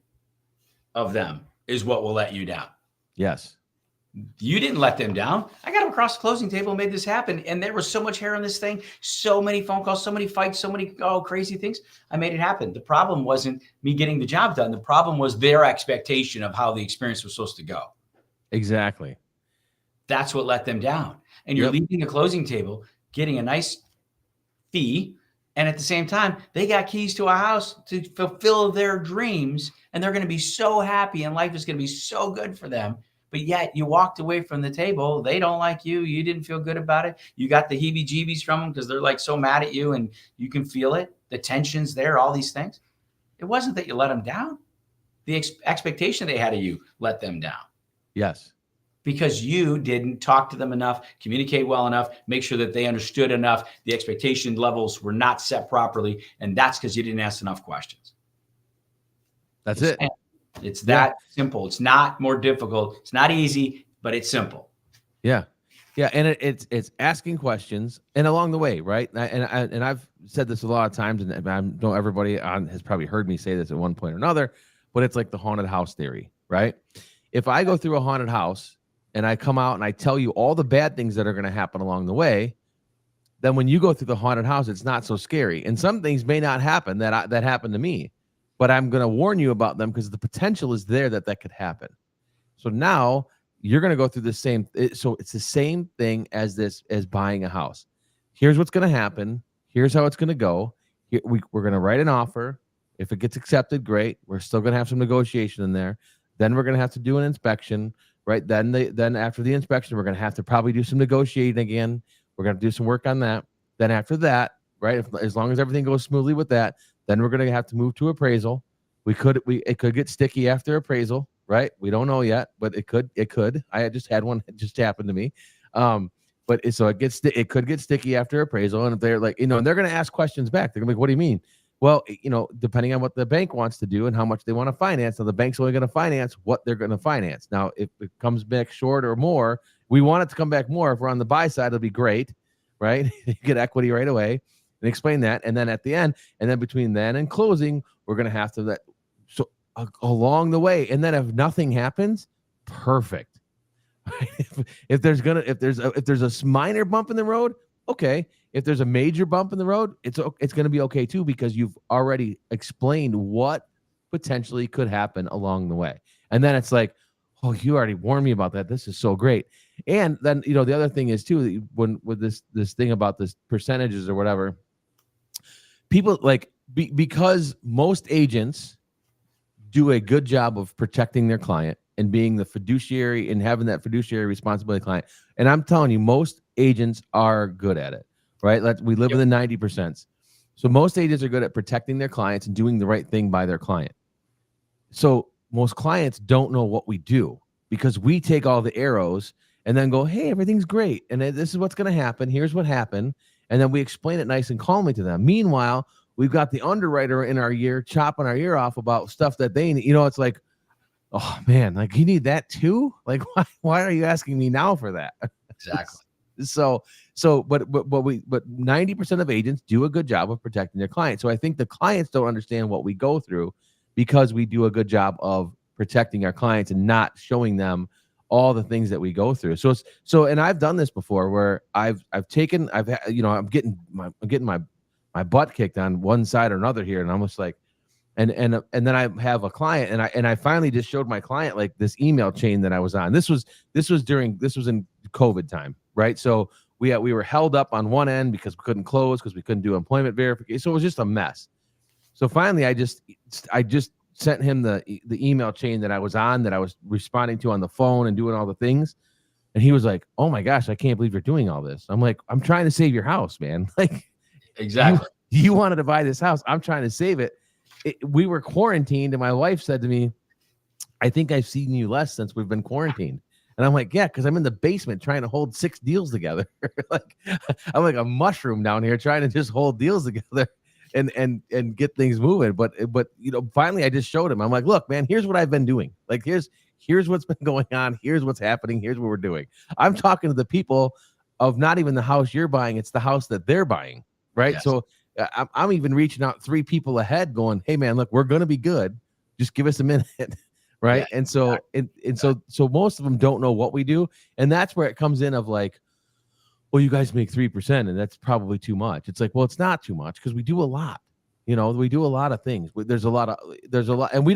of them is what will let you down. Yes. You didn't let them down. I got them across the closing table and made this happen. And there was so much hair on this thing, so many phone calls, so many fights, so many crazy things. I made it happen. The problem wasn't me getting the job done. The problem was their expectation of how the experience was supposed to go. Exactly. That's what let them down. And you're leaving the closing table, getting a nice fee. And at the same time, they got keys to a house to fulfill their dreams. And they're going to be so happy and life is going to be so good for them. But yet you walked away from the table. They don't like you. You didn't feel good about it. You got the heebie-jeebies from them because they're like so mad at you and you can feel it. The tension's there, all these things. It wasn't that you let them down. The expectation they had of you let them down. Yes. Because you didn't talk to them enough, communicate well enough, make sure that they understood enough. The expectation levels were not set properly. And that's because you didn't ask enough questions. That's it. It's that simple. It's not more difficult. It's not easy, but it's simple. Yeah. Yeah. And it's asking questions and along the way, right? And I've said this a lot of times, and I know everybody has probably heard me say this at one point or another, but it's like the haunted house theory, right? If I go through a haunted house and I come out and I tell you all the bad things that are going to happen along the way, then when you go through the haunted house, it's not so scary. And some things may not happen that happened to me, but I'm going to warn you about them because the potential is there that could happen. So now you're going to go through the same. So it's the same thing as buying a house. Here's what's going to happen. Here's how it's going to go. We're going to write an offer. If it gets accepted, great. We're still going to have some negotiation in there. Then we're going to have to do an inspection, right? Then after the inspection, we're going to have to probably do some negotiating again. We're going to do some work on that. Then after that, right, as long as everything goes smoothly with that, then we're going to have to move to appraisal. It could get sticky after appraisal, right? We don't know yet, but it could. I just had one. It just happened to me. It could get sticky after appraisal. And if they're like, and they're going to ask questions back. They're going to be like, what do you mean? Well, depending on what the bank wants to do and how much they want to finance. Now, the bank's only going to finance what they're going to finance. Now, if it comes back short or more, we want it to come back more. If we're on the buy side, it'll be great, right? You get equity right away and explain that. And then at the end, and then between then and closing, we're going to have to along the way. And then if nothing happens, perfect. If there's a minor bump in the road, okay. If there's a major bump in the road, it's going to be okay too, because you've already explained what potentially could happen along the way. And then it's like, oh, you already warned me about that. This is so great. And then, the other thing is too, with this thing about this percentages or whatever, people because most agents do a good job of protecting their client and being the fiduciary and having that fiduciary responsibility client. And I'm telling you, most agents are good at it, right? We live in the 90%. So most agents are good at protecting their clients and doing the right thing by their client. So most clients don't know what we do because we take all the arrows and then go, hey, everything's great. And this is what's going to happen. Here's what happened. And then we explain it nice and calmly to them. Meanwhile, we've got the underwriter in our ear chopping our ear off about stuff that they need. It's like, oh man, you need that too? Why are you asking me now for that? Exactly. So, but 90% of agents do a good job of protecting their clients. So I think the clients don't understand what we go through because we do a good job of protecting our clients and not showing them all the things that we go through. And I've done this before where I'm getting my butt kicked on one side or another here, and I'm just like, and then I have a client, and I finally just showed my client like this email chain that I was on. This was in COVID time, right? So we were held up on one end because we couldn't close because we couldn't do employment verification. So it was just a mess. So finally, I just sent him the email chain that I was on, that I was responding to on the phone and doing all the things. And he was like, "Oh my gosh, I can't believe you're doing all this." I'm like, "I'm trying to save your house, man." Like, exactly. You wanted to buy this house. I'm trying to save it. We were quarantined, and my wife said to me, "I think I've seen you less since we've been quarantined." And I'm like, "Yeah, because I'm in the basement trying to hold 6 deals together." Like, I'm like a mushroom down here trying to just hold deals together and get things moving. But finally I just showed him. I'm like, "Look, man, here's what I've been doing. Like, here's what's been going on. Here's what's happening. Here's what we're doing." I'm talking to the people of not even the house you're buying. It's the house that they're buying. Right. Yes. So I'm even reaching out 3 people ahead going, "Hey man, look, we're going to be good. Just give us a minute." Right. Yeah, And so, exactly. so most of them don't know what we do. And that's where it comes in of like, "Well, you guys make 3% and that's probably too much." It's like, well, it's not too much because we do a lot. We do a lot of things. There's a lot, and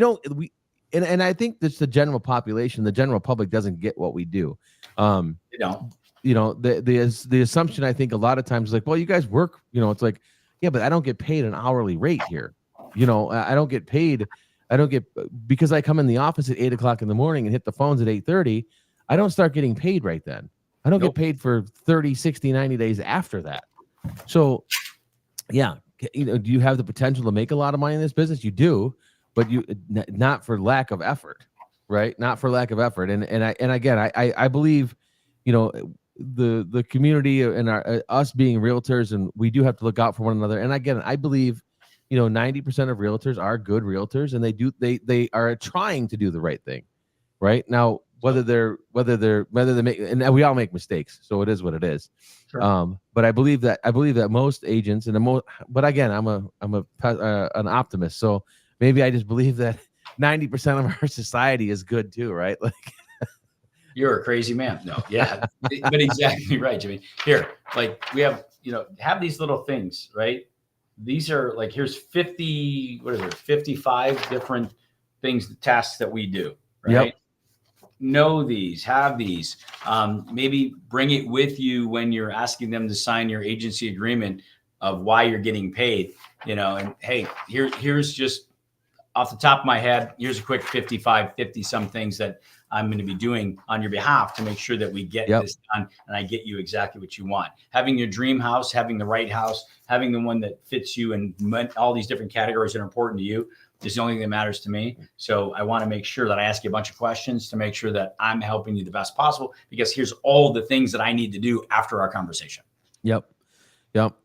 and I think that's the general population, the general public doesn't get what we do. You don't. The assumption, I think a lot of times is like, "Well, you guys work," it's like, "Yeah, but I don't get paid an hourly rate here. I don't get paid. I don't get, because I come in the office at 8 o'clock in the morning and hit the phones at 8:30. I don't start getting paid right then. I don't Nope. get paid for 30, 60, 90 days after that." So yeah, do you have the potential to make a lot of money in this business? You do, but not for lack of effort, right? Not for lack of effort. And again, I believe, the community and us being realtors, and we do have to look out for one another. And again, I believe, 90% of realtors are good realtors, and they are trying to do the right thing, right? Now, whether they make, and we all make mistakes, so it is what it is. Sure. But I believe that most agents, but again, I'm an optimist, so maybe I just believe that 90% of our society is good too, right? Like, You're a crazy man. No, yeah, but exactly right, Jimmy. Here, like we have, have these little things, right? These are like, here's 50, what is it, 55 different things, tasks that we do, right? Yep. Know these, have these. Maybe bring it with you when you're asking them to sign your agency agreement of why you're getting paid, and hey, here's just off the top of my head, here's a quick 50 some things that I'm going to be doing on your behalf to make sure that we get this done and I get you exactly what you want. Having your dream house, having the right house, having the one that fits you and all these different categories that are important to you is the only thing that matters to me. So I want to make sure that I ask you a bunch of questions to make sure that I'm helping you the best possible, because here's all the things that I need to do after our conversation. Yep.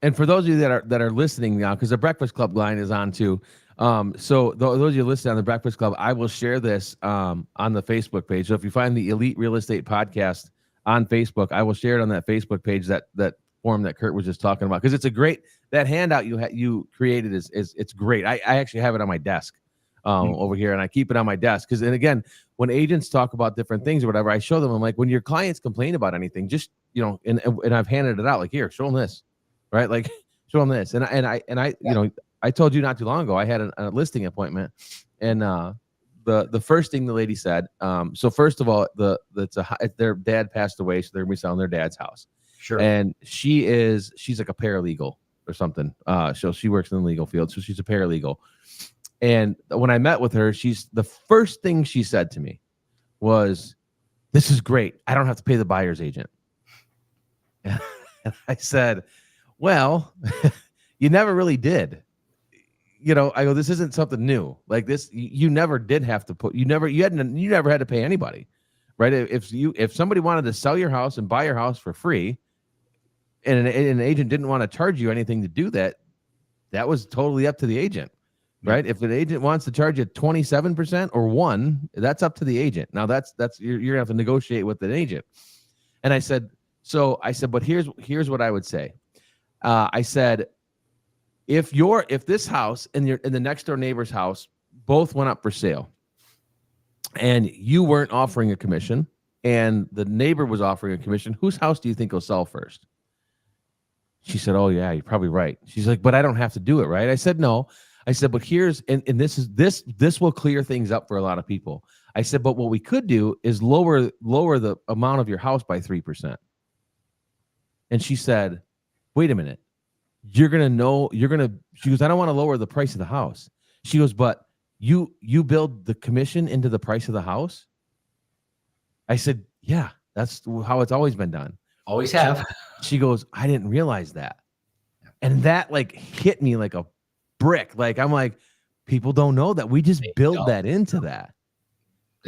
And for those of you that are listening now, because the Breakfast Club line is on too. So those of you listening on the Breakfast Club, I will share this on the Facebook page. So if you find the Elite Real Estate Podcast on Facebook, I will share it on that Facebook page, that form that Kurt was just talking about, because it's a great, that handout you created is it's great. I actually have it on my desk over here, and I keep it on my desk because, and again, when agents talk about different things or whatever, I show them. I'm like, when your clients complain about anything, just and I've handed it out, like, here, show them this, right? Like, show them this, and I I told you not too long ago, I had a listing appointment, and the first thing the lady said, so first of all, their dad passed away, so they're gonna be selling their dad's house. Sure. And she's like a paralegal or something. So she works in the legal field, so she's a paralegal. And when I met with her, the first thing she said to me was, "This is great. I don't have to pay the buyer's agent." And I said, "Well, you never really did." I go, "This isn't something new. Like this, you never did have to you never had to pay anybody, right? If somebody wanted to sell your house and buy your house for free, and an agent didn't want to charge you anything to do that, that was totally up to the agent, right? If an agent wants to charge you 27% or 1%, that's up to the agent. Now that's you're gonna have to negotiate with an agent." And I said, but here's what I would say. I said, if this house and the next door neighbor's house both went up for sale, and you weren't offering a commission, and the neighbor was offering a commission. Whose house do you think will sell first? She said, oh yeah, you're probably right. She's like, but I don't have to do it, right? I said, no. I said, but here's, and this will clear things up for a lot of people. I said, but what we could do is lower the amount of your house by 3%. And she said, wait a minute. She goes, I don't want to lower the price of the house. She goes, but you build the commission into the price of the house? I said, yeah, that's how it's always been done. Always have. She goes, I didn't realize that. And that like hit me like a brick. Like, I'm like, people don't know that. We just build that into that.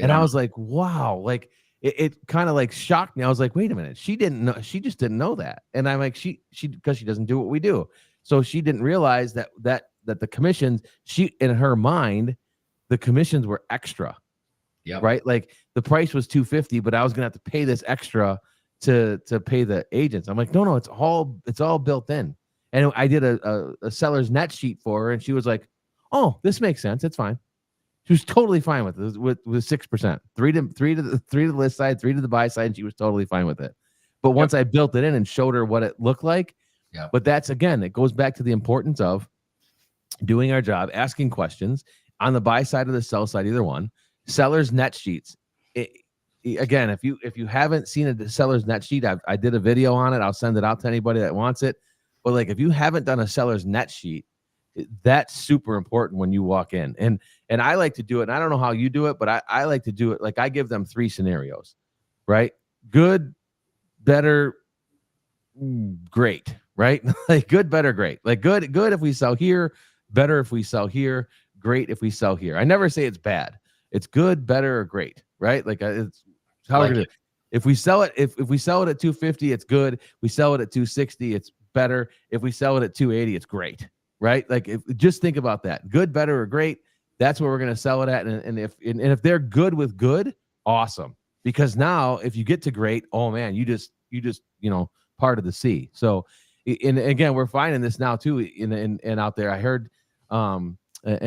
And I was like, wow, like it kind of like shocked me. I was like, wait a minute. She didn't know. She just didn't know that. And I'm like, she, because she doesn't do what we do. So she didn't realize that the commissions, in her mind, the commissions were extra. Yeah. Right. Like the price was $250, but I was going to have to pay this extra to pay the agents. I'm like, no, it's all built in. And I did a seller's net sheet for her, and she was like, oh, this makes sense. It's fine. She was totally fine with it, with 6%, three to the list side, 3 to the buy side, and she was totally fine with it. But once I built it in and showed her what it looked like, but that's, again, it goes back to the importance of doing our job, asking questions on the buy side or the sell side, either one. Seller's net sheets. Again, if you haven't seen a seller's net sheet, I did a video on it. I'll send it out to anybody that wants it. But like, if you haven't done a seller's net sheet, that's super important when you walk in. And I like to do it. And I don't know how you do it, but I like to do it. Like, I give them 3 scenarios, right? Good, better, great, right? Like good, better, great. Like good if we sell here, better if we sell here, great if we sell here. I never say it's bad. It's good, better, or great, right? Like it's how we're gonna. If we sell it, if we sell it at 250, it's good. If we sell it at 260, it's better. If we sell it at 280, it's great, right? Like, just think about that. Good, better, or great. That's where we're gonna sell it at. And if they're good with good, awesome. Because now if you get to great, oh man, you just part of the sea. So, and again, we're finding this now too. And out there, I heard an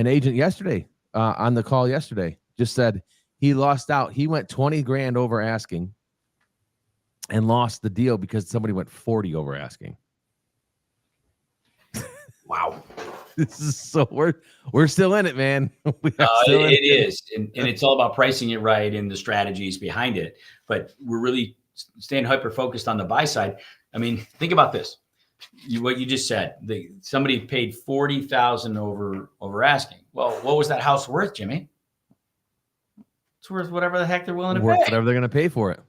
agent yesterday on the call yesterday just said he lost out. He went 20 grand over asking and lost the deal because somebody went 40 over asking. Wow. This is so we're still in it, man. It is. And it's all about pricing it right and the strategies behind it. But we're really staying hyper focused on the buy side. I mean, think about this. What you just said, somebody paid $40,000 over asking. Well, what was that house worth, Jimmy? It's worth whatever the heck they're willing to pay. Whatever they're going to pay for it.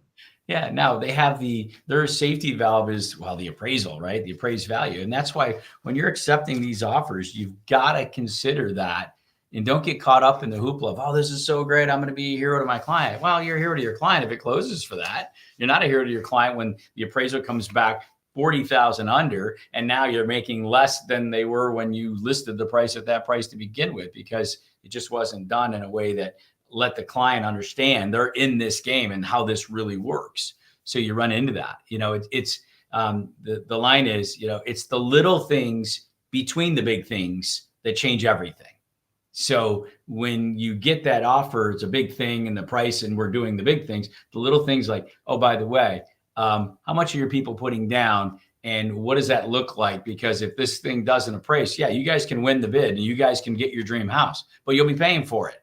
Yeah. Now they have their safety valve is, the appraisal, right? The appraised value. And that's why when you're accepting these offers, you've got to consider that, and don't get caught up in the hoopla of, oh, this is so great, I'm going to be a hero to my client. Well, you're a hero to your client if it closes for that. You're not a hero to your client when the appraisal comes back 40,000 under, and now you're making less than they were when you listed the price at that price to begin with, because it just wasn't done in a way that let the client understand they're in this game and how this really works. So you run into that. It's the line is, it's the little things between the big things that change everything. So when you get that offer, it's a big thing in the price and we're doing the big things, the little things like, oh, by the way, how much are your people putting down and what does that look like? Because if this thing doesn't appraise, you guys can win the bid and you guys can get your dream house, but you'll be paying for it.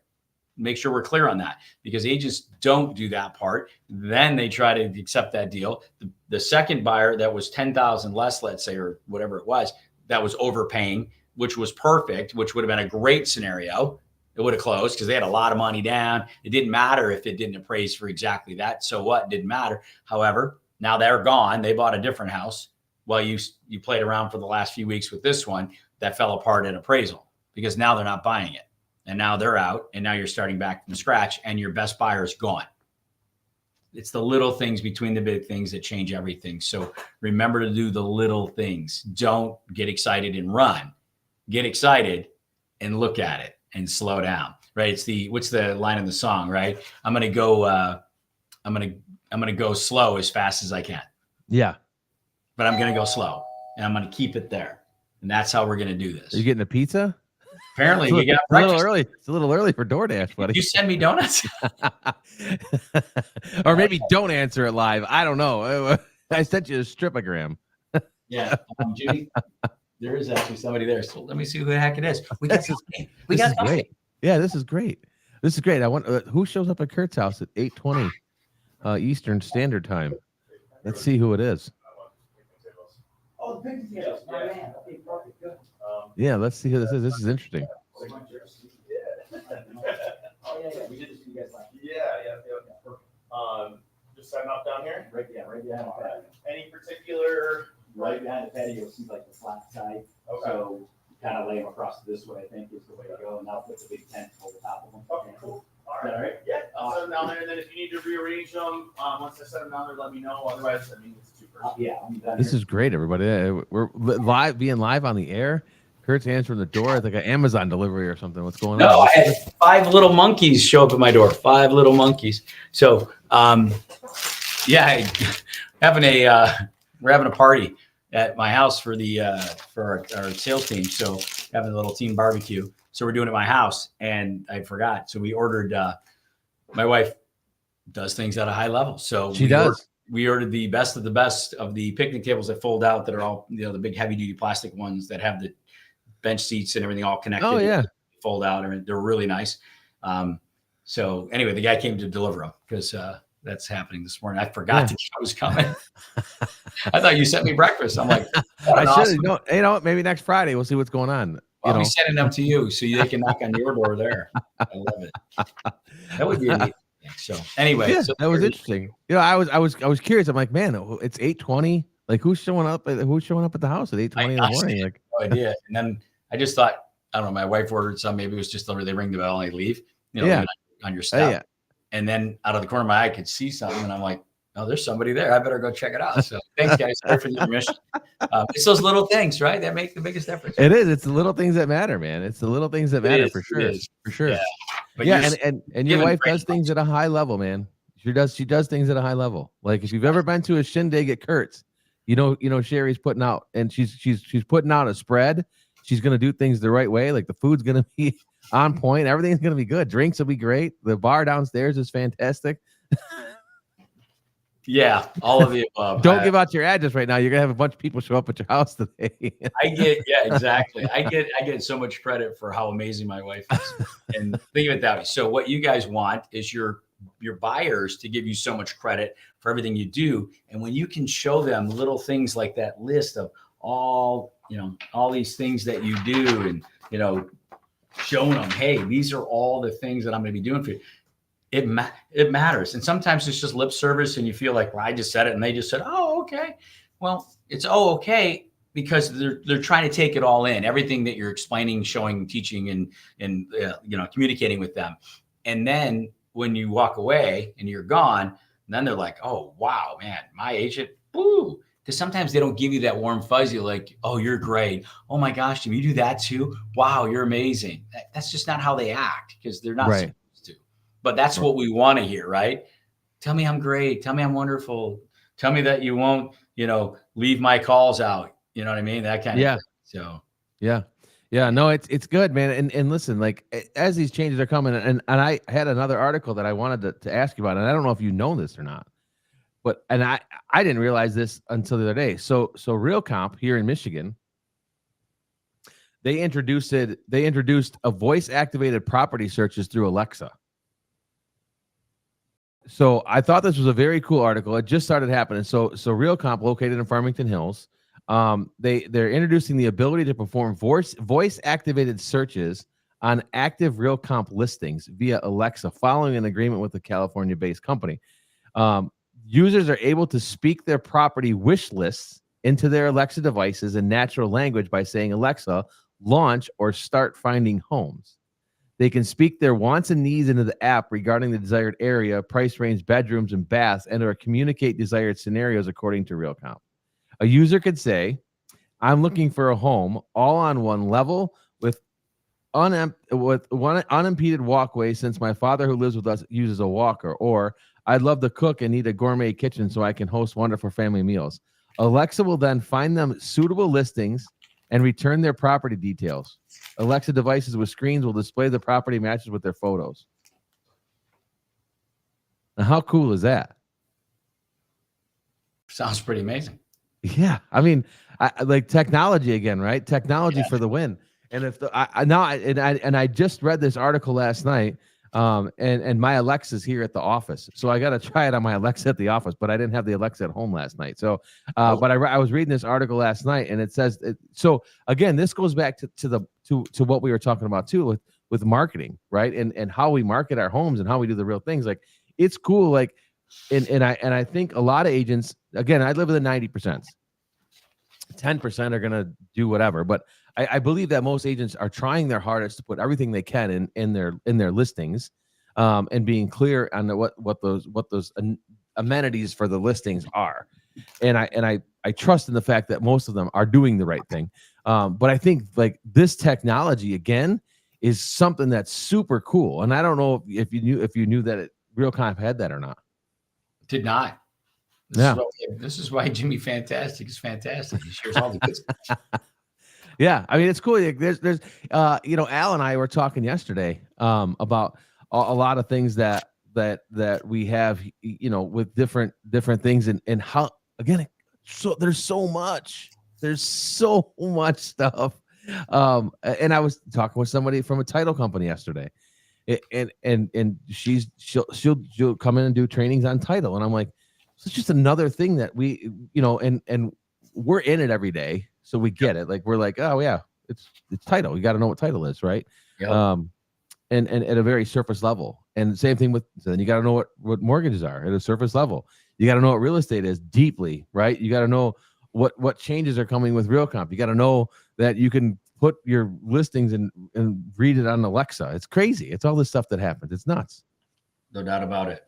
Make sure we're clear on that, because agents don't do that part. Then they try to accept that deal. The second buyer that was 10,000 less, let's say, or whatever it was, that was overpaying, which was perfect, which would have been a great scenario. It would have closed because they had a lot of money down. It didn't matter if it didn't appraise for exactly that. So what? It didn't matter. However, now they're gone. They bought a different house. Well, you played around for the last few weeks with this one that fell apart in appraisal because now they're not buying it. And now they're out, and now you're starting back from scratch, and your best buyer is gone. It's the little things between the big things that change everything. So remember to do the little things. Don't get excited and run. Get excited and look at it and slow down. Right? It's what's the line in the song? Right? I'm gonna go slow as fast as I can. Yeah, but I'm gonna go slow, and I'm gonna keep it there, and that's how we're gonna do this. Are you getting a pizza? Apparently, you got a little breakfast. early. It's a little early for DoorDash, buddy. You send me donuts. Or maybe don't answer it live. I don't know. I sent you a stripogram. Yeah, Judy, there is actually somebody there. So let me see who the heck it is. We got company. We This got is company. great. Yeah, this is great. This is great. I want who shows up at Kurt's house at 8:20 Eastern Standard Time. Let's see who it is. Oh, the picnic tables. My man. Okay, perfect. Good. Yeah, let's see who this is. This is interesting. Oh, yeah. We did this to you guys last year. Yeah. Just setting up down here. Right behind the patio. Any particular? Right behind the patio, you'll see like the flat side. Okay. So kind of lay them across this way, I think is the way to go. And I'll put the big tent over top of them. Okay, cool. All Is that all right? Yeah, I'll set them down there, and then if you need to rearrange them, once I set them down there, let me know. Otherwise, I mean, it's too personal. Yeah. I'm done This here. is great, everybody. We're being live on the air. Kurt's answering the door. It's like an Amazon delivery or something. What's going on? No, I had 5 little monkeys show up at my door. 5 little monkeys. So, yeah, we're having a party at my house for our sales team. So having a little team barbecue. So we're doing it at my house, and I forgot. So we ordered. My wife does things at a high level. So She does. We ordered the best of the picnic tables that fold out, that are all, the big heavy duty plastic ones that have the bench seats and everything all connected. Oh yeah. Fold out, and they're really nice. So anyway, the guy came to deliver them because that's happening this morning. I forgot that I was coming. I thought you sent me breakfast. I'm like, I should. No, you know, maybe next Friday we'll see what's going on. I'll be sending them to you so they can knock on your door there. I love it. That would be a neat thing. So anyway, Yeah, so that was interesting. You know, I was curious. I'm like, man, it's 8:20. Like, who's showing up at the house at 8:20 in the morning? Like, no idea. And then I just thought, I don't know, my wife ordered some. Maybe it was just they ring the bell and they leave. On your step. yeah. And then out of the corner of my eye, I could see something, and I'm like, oh, there's somebody there. I better go check it out. So thanks, guys. Sorry for the permission. It's those little things, right, that make the biggest difference. It is. It's the little things that matter, man. It's the little things that matter for sure. For sure. Yeah. But And your wife does things at a high level, man. She does things at a high level. Like, if you've ever been to a shindig at Kurt's, you know Sherry's putting out, and she's putting out a spread. She's gonna do things the right way. Like, the food's gonna be on point. Everything's gonna be good. Drinks will be great. The bar downstairs is fantastic. Yeah, all of the above. Don't give out your address right now. You're gonna have a bunch of people show up at your house today. Exactly. I get so much credit for how amazing my wife is. And think of it that way. So what you guys want is your buyers to give you so much credit for everything you do. And when you can show them little things like that list of all these things that you do, and showing them, hey, these are all the things that I'm going to be doing for you. It matters. And sometimes it's just lip service, and you feel like, well, I just said it and they just said, oh, okay. Well, it's okay because they're trying to take it all in, everything that you're explaining, showing, teaching, and communicating with them. And then when you walk away and you're gone, then they're like, oh, wow, man, my agent, woo. Because sometimes they don't give you that warm fuzzy, like, oh, you're great. Oh my gosh, do you do that too? Wow, you're amazing. That's just not how they act, because they're not supposed to. But that's what we want to hear, right? Tell me I'm great. Tell me I'm wonderful. Tell me that you won't, leave my calls out. You know what I mean? That kind of thing. So yeah. No, it's good, man. And listen, like, as these changes are coming, and I had another article that I wanted to ask you about, and I don't know if you know this or not. But I didn't realize this until the other day. So RealComp here in Michigan, they introduced a voice activated property searches through Alexa. So I thought this was a very cool article. It just started happening. So RealComp, located in Farmington Hills, they're introducing the ability to perform voice activated searches on active RealComp listings via Alexa, following an agreement with the California based company. Users are able to speak their property wish lists into their Alexa devices in natural language by saying, Alexa, launch or start finding homes. They can speak their wants and needs into the app regarding the desired area, price range, bedrooms, and baths, and or communicate desired scenarios according to RealComp. A user could say, I'm looking for a home all on one level with one unimpeded walkway, since my father who lives with us uses a walker, or I'd love to cook and need a gourmet kitchen so I can host wonderful family meals. Alexa will then find them suitable listings and return their property details. Alexa devices with screens will display the property matches with their photos. Now, how cool is that? Sounds pretty amazing. Yeah, I mean, I like technology again, right? Technology for the win. And if I just read this article last night, and my Alexa's here at the office, so I got to try it on my Alexa at the office, but I didn't have the Alexa at home last night. So, but I was reading this article last night, and it says so again. This goes back to what we were talking about too with marketing, right? And how we market our homes and how we do the real things. Like it's cool, like. And I think a lot of agents, again, I live with the 90%. 10% are going to do whatever, but I believe that most agents are trying their hardest to put everything they can in their listings, and being clear on what those amenities for the listings are. And I trust in the fact that most of them are doing the right thing. But I think like this technology again is something that's super cool. And I don't know if you knew that RealComp had that or not. Did not. This is why Jimmy Fantastic is fantastic. He shares all the good stuff. Yeah, I mean it's cool. There's Al and I were talking yesterday about a lot of things that we have, with different things and how again. So there's so much stuff. And I was talking with somebody from a title company yesterday, and she'll come in and do trainings on title, and I'm like, it's just another thing that we, and we're in it every day, so we get it. Like we're like, oh yeah, it's title. You got to know what title is, right? Yep. And at a very surface level. And same thing with then you got to know what mortgages are at a surface level. You got to know what real estate is deeply, right? You got to know what changes are coming with RealComp. You got to know that you can put your listings and read it on Alexa. It's crazy. It's all this stuff that happens. It's nuts. No doubt about it.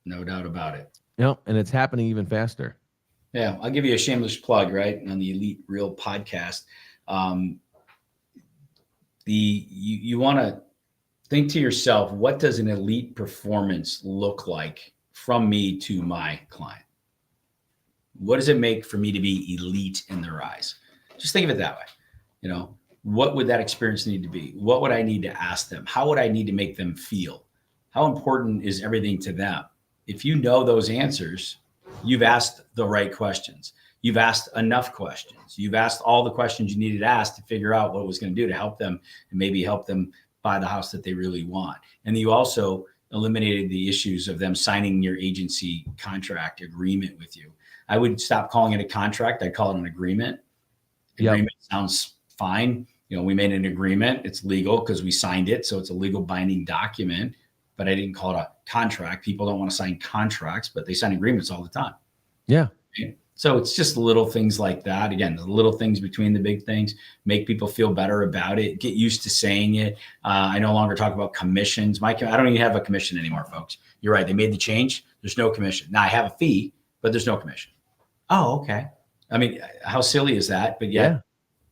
No doubt about it. And it's happening even faster. Yeah, I'll give you a shameless plug, right, on the Elite Real podcast. You want to think to yourself, what does an elite performance look like from me to my client? What does it make for me to be elite in their eyes? Just think of it that way. What would that experience need to be? What would I need to ask them? How would I need to make them feel? How important is everything to them? If you know those answers, you've asked the right questions. You've asked enough questions. You've asked all the questions you needed to ask to figure out what it was going to do to help them and maybe help them buy the house that they really want. And you also eliminated the issues of them signing your agency contract agreement with you. I would stop calling it a contract. I'd call it an agreement. Agreement sounds fine. We made an agreement. It's legal because we signed it. So it's a legal binding document, but I didn't call it a contract. People don't want to sign contracts, but they sign agreements all the time. Yeah. Okay? So it's just little things like that. Again, the little things between the big things make people feel better about it. Get used to saying it. I no longer talk about commissions. I don't even have a commission anymore, folks. You're right. They made the change. There's no commission. Now I have a fee, but there's no commission. Oh, okay. I mean, how silly is that? But yet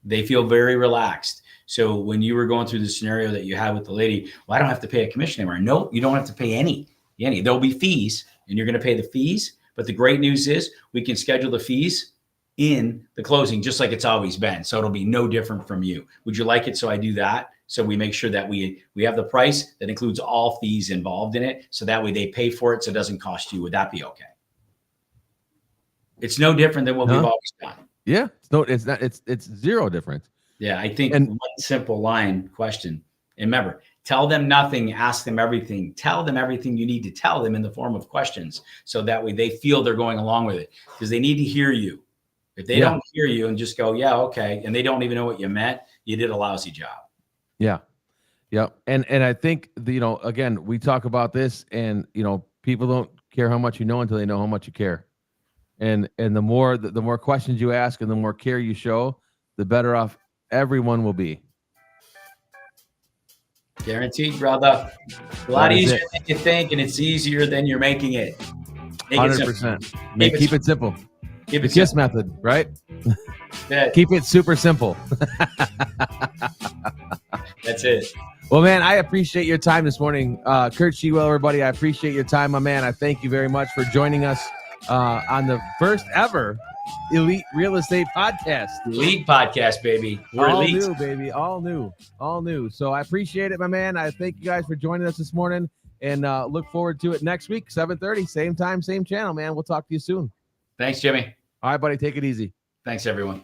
they feel very relaxed. So when you were going through the scenario that you had with the lady, well, I don't have to pay a commission anymore. No, you don't have to pay any. There'll be fees and you're going to pay the fees. But the great news is we can schedule the fees in the closing, just like it's always been. So it'll be no different from you. Would you like it? So I do that. So we make sure that we have the price that includes all fees involved in it. So that way they pay for it. So it doesn't cost you. Would that be okay? It's no different than what we've always done. Yeah. It's not. It's zero different. Yeah. I think one simple line question. And remember, tell them nothing, ask them everything. Tell them everything you need to tell them in the form of questions. So that way they feel they're going along with it because they need to hear you. If they don't hear you and just go, yeah, okay. And they don't even know what you meant, you did a lousy job. Yeah. Yeah. And I think, again, we talk about this and, people don't care how much you know until they know how much you care. And the more questions you ask and the more care you show, the better off everyone will be. Guaranteed, brother. A lot easier than you think, and it's easier than you're making it. 100%. Keep it simple. Keep the it KISS simple. method, right? Yeah. Keep it super simple. That's it. Well, man, I appreciate your time this morning. Curtis Shewell, everybody, I appreciate your time, my man. I thank you very much for joining us on the first ever Elite Real Estate Podcast. Elite podcast, baby. We're all elite. new, baby. All new. So I appreciate it, my man. I thank you guys for joining us this morning, and look forward to it next week, 7:30, same time, same channel, man. We'll talk to you soon. Thanks, Jimmy. All right, buddy. Take it easy. Thanks, everyone.